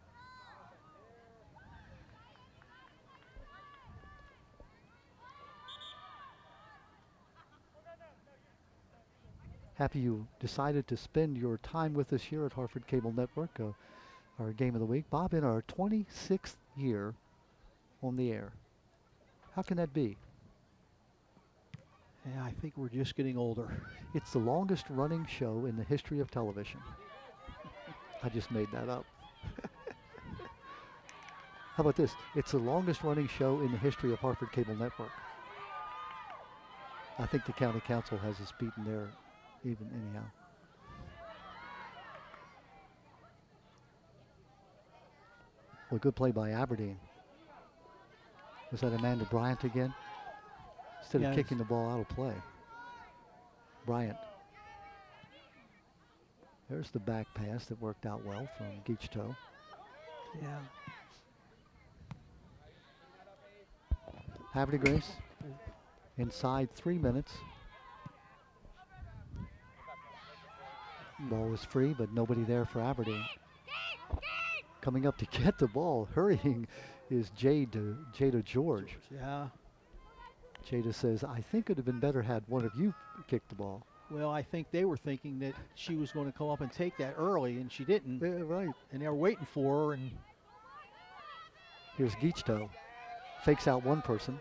Happy you decided to spend your time with us here at Hartford Cable Network, our game of the week. Bob, in our 26th year on the air. How can that be? Yeah, I think we're just getting older. It's the longest running show in the history of television. I just made that up. How about this? It's the longest running show in the history of Harford Cable Network. I think the county council has us beaten there even anyhow. Well, good play by Aberdeen. Was that Amanda Bryant again? Instead of kicking the ball out of play. Bryant. There's the back pass that worked out well from Geachtoe. Yeah. Havre de Grace inside 3 minutes. Ball is free, but nobody there for Aberdeen. Coming up to get the ball, hurrying, is Jada George. Yeah. Jada says, I think it would have been better had one of you kicked the ball. Well, I think they were thinking that she was going to come up and take that early, and she didn't. Yeah, right. And they were waiting for her. And here's Geachtoe. Fakes out one person.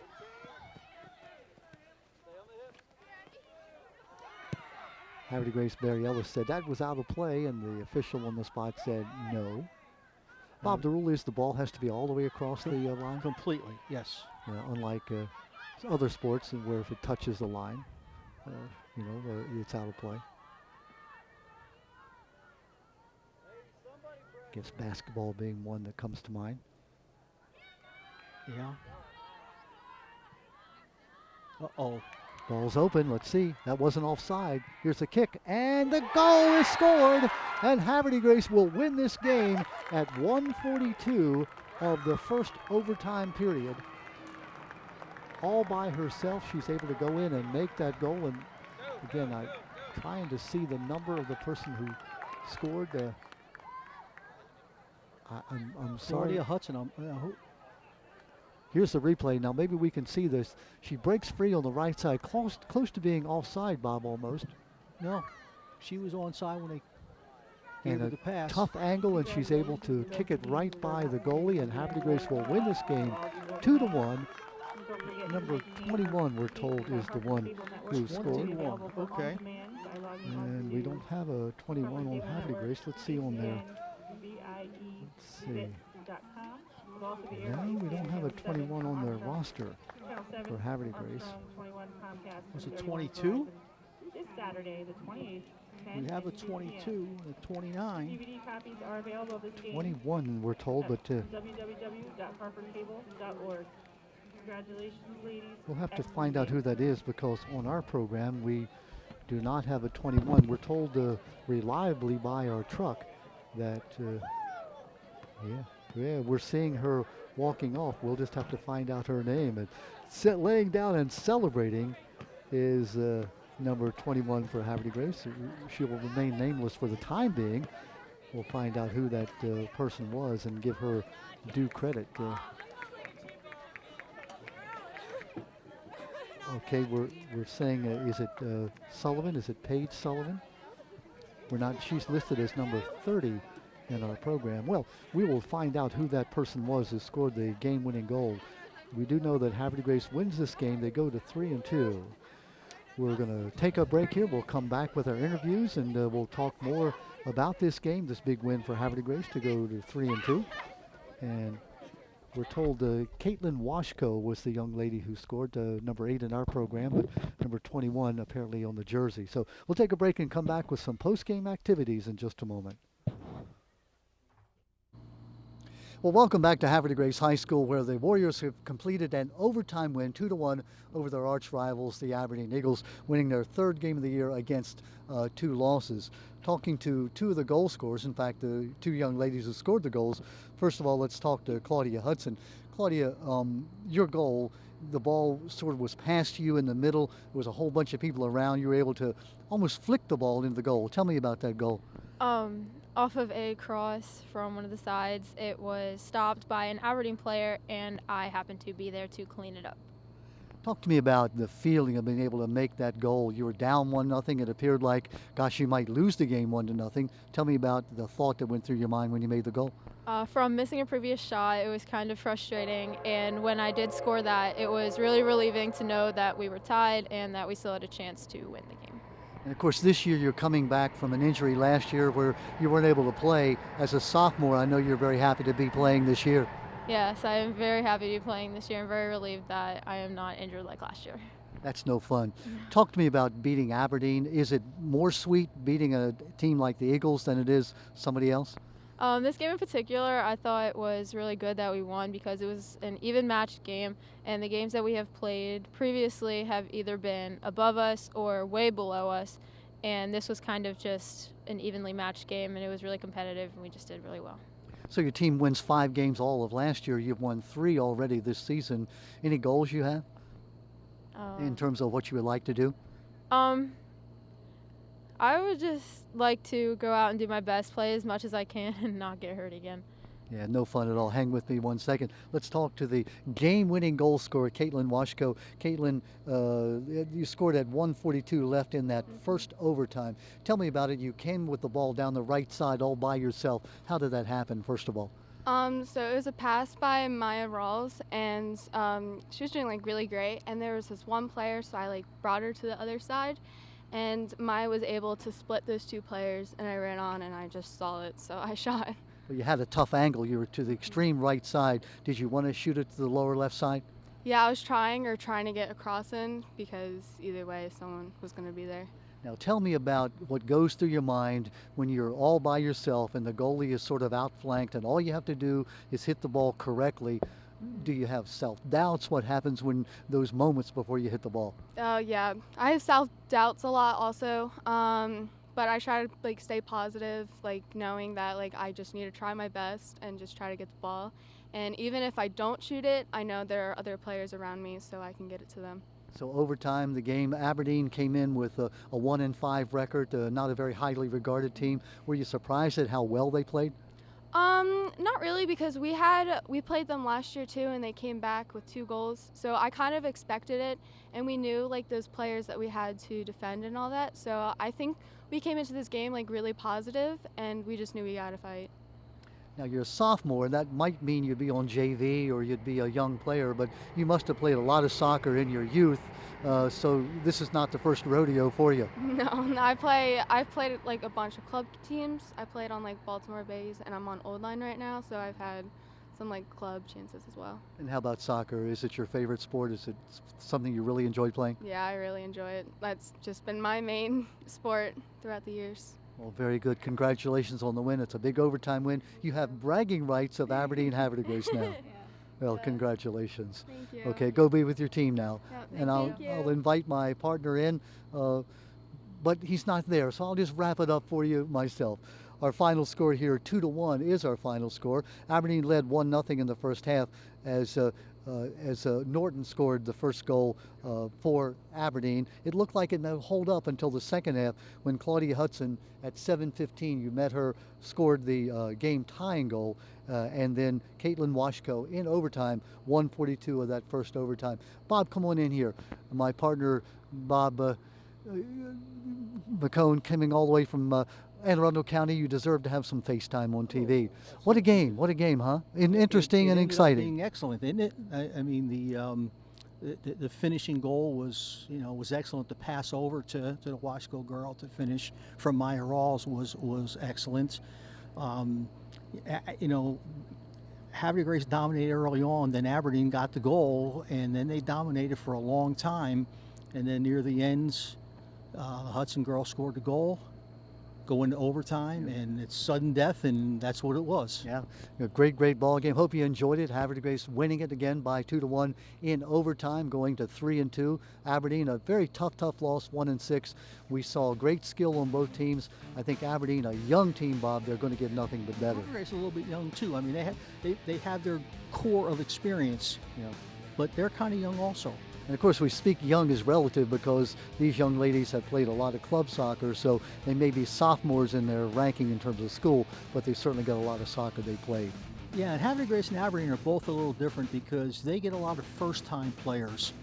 Havre de Grace Barry Ellis said that was out of play, and the official on the spot said no. Bob, the rule is the ball has to be all the way across the line? Completely, yes. Unlike other sports where if it touches the line, it's out of play. I guess basketball being one that comes to mind. Yeah. Uh-oh. Ball's open. Let's see. That wasn't offside. Here's the kick, and the goal is scored. And Havre de Grace will win this game at 1:42 of the first overtime period. All by herself, she's able to go in and make that goal. And again, I'm trying to see the number of the person who scored. I'm sorry. Claudia Hudson. Here's the replay. Now maybe we can see this. She breaks free on the right side, close to being offside, Bob, almost. No, she was onside when they gave her the pass. Tough angle, and she's able to kick it right by the goalie, and Havre de Grace will win this game 2-1. Number 21, we're told, is the one who scored. Okay. And we don't have a 21 on Havre de Grace. Let's see on there. Let's see. No, we don't have a 21 on their roster for Havre de Grace. Was it 22? This Saturday, the 28th. We have a 22, a 29. DVD copies are available this game. 21, we're told, but www.harfordcable.org. Congratulations, ladies. We'll have to find out who that is, because on our program we do not have a 21. We're told reliably by our truck that, yeah, we're seeing her walking off. We'll just have to find out her name. And laying down and celebrating is number 21 for Havre de Grace. She will remain nameless for the time being. We'll find out who that person was and give her due credit. Okay, we're saying, is it Sullivan? Is it Paige Sullivan? We're not. She's listed as number 30 in our program. Well, we will find out who that person was who scored the game-winning goal. We do know that Havre de Grace wins this game. They go to 3-2. We're going to take a break here. We'll come back with our interviews, and we'll talk more about this game, this big win for Havre de Grace to go to 3-2. And we're told Caitlin Washko was the young lady who scored, number 8 in our program, but number 21 apparently on the jersey. So we'll take a break and come back with some post-game activities in just a moment. Well, welcome back to Havre de Grace High School, where the Warriors have completed an overtime win, 2-1 over their arch rivals, the Aberdeen Eagles, winning their third game of the year against 2 losses. Talking to 2 of the goal scorers, in fact, the 2 young ladies who scored the goals. First of all, let's talk to Claudia Hudson. Claudia, your goal, the ball sort of was past you in the middle. There was a whole bunch of people around. You were able to almost flick the ball into the goal. Tell me about that goal. Off of a cross from one of the sides. It was stopped by an Aberdeen player, and I happened to be there to clean it up. Talk to me about the feeling of being able to make that goal. You were down 1-0. It appeared like, gosh, you might lose the game 1-0. Tell me about the thought that went through your mind when you made the goal. From missing a previous shot, it was kind of frustrating, and when I did score that, it was really relieving to know that we were tied and that we still had a chance to win the game. And of course, this year you're coming back from an injury last year where you weren't able to play. As a sophomore, I know you're very happy to be playing this year. Yes, I am very happy to be playing this year. I'm very relieved that I am not injured like last year. That's no fun. Talk to me about beating Aberdeen. Is it more sweet beating a team like the Eagles than it is somebody else? This game in particular, I thought was really good that we won because it was an even matched game, and the games that we have played previously have either been above us or way below us, and this was kind of just an evenly matched game, and it was really competitive, and we just did really well. So your team wins 5 games all of last year. You've won 3 already this season. Any goals you have in terms of what you would like to do? Um, I would just like to go out and do my best, play as much as I can, and not get hurt again. Yeah, no fun at all. Hang with me 1 second. Let's talk to the game-winning goal scorer, Caitlin Washko. Caitlin, you scored at 1:42 left in that first overtime. Tell me about it. You came with the ball down the right side all by yourself. How did that happen, first of all? So it was a pass by Maya Rawls, and she was doing like really great. And there was this one player, so I like brought her to the other side, and Maya was able to split those 2 players, and I ran on and I just saw it, so I shot. Well, you had a tough angle. You were to the extreme right side. Did you want to shoot it to the lower left side? Yeah, I was trying to get across in because either way, someone was going to be there. Now tell me about what goes through your mind when you're all by yourself and the goalie is sort of outflanked and all you have to do is hit the ball correctly. Do you have self-doubts? What happens when those moments before you hit the ball? Yeah, I have self-doubts a lot also, but I try to like stay positive, like knowing that like I just need to try my best and just try to get the ball. And even if I don't shoot it, I know there are other players around me, so I can get it to them. So overtime, the game, Aberdeen came in with a 1-5 record, not a very highly regarded team. Were you surprised at how well they played? Not really, because we played them last year too, and they came back with 2 goals. So I kind of expected it, and we knew like those players that we had to defend and all that. So I think we came into this game like really positive, and we just knew we got to fight. Now you're a sophomore, and that might mean you'd be on JV or you'd be a young player, but you must have played a lot of soccer in your youth, so this is not the first rodeo for you. No, I've played like a bunch of club teams. I played on like Baltimore Bays, and I'm on Old Line right now, so I've had some like club chances as well. And how about soccer? Is it your favorite sport? Is it something you really enjoy playing? Yeah, I really enjoy it. That's just been my main sport throughout the years. Well, very good. Congratulations on the win. It's a big overtime win. You have bragging rights of Aberdeen Havre Grace now. Well, congratulations. Thank you. Okay, go be with your team now. Yeah, And thank you. I'll invite my partner in, but he's not there, so I'll just wrap it up for you myself. Our final score here, 2-1, is our final score. Aberdeen led 1-0 in the first half as Norton scored the first goal for Aberdeen. It looked like it would hold up until the second half when Claudia Hudson at 7:15, you met her, scored the game tying goal, and then Caitlin Washko in overtime, 1:42 of that first overtime. Bob, come on in here. My partner, Bob McCone, coming all the way from Anne Arundel County. You deserve to have some FaceTime on TV. What a game, huh? Interesting and exciting. Being excellent, isn't it? I mean, the finishing goal was excellent. The pass over to the Washco girl to finish from Maya Rawls was excellent. Havre Grace dominated early on, then Aberdeen got the goal, and then they dominated for a long time, and then near the ends, the Hudson girl scored the goal. Go into overtime, and it's sudden death, and that's what it was. Yeah, a great ball game. Hope you enjoyed it. Havre Grace winning it again by 2-1 in overtime, going to 3-2. Aberdeen, a very tough loss, 1-6. We saw great skill on both teams. I think Aberdeen, a young team, Bob, they're going to get nothing but better. Havre Grace is a little bit young too. I mean, they have their core of experience, but they're kind of young also. And of course, we speak young as relative because these young ladies have played a lot of club soccer, so they may be sophomores in their ranking in terms of school, but they've certainly got a lot of soccer they played. Yeah, and Havre Grace and Aberdeen are both a little different because they get a lot of first-time players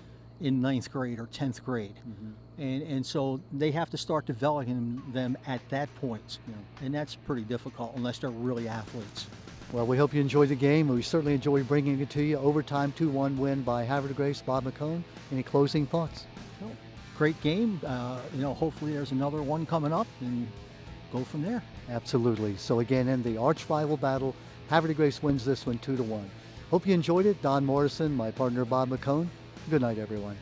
in 9th grade or 10th grade. Mm-hmm. And so they have to start developing them at that point. And that's pretty difficult unless they're really athletes. Well, we hope you enjoyed the game. We certainly enjoyed bringing it to you. Overtime 2-1 win by Havre Grace. Bob McCone, any closing thoughts? Well, great game. Hopefully there's another one coming up and go from there. Absolutely. So again, in the arch rival battle, Havre Grace wins this one 2-1. Hope you enjoyed it. Don Morrison, my partner Bob McCone. Good night, everyone.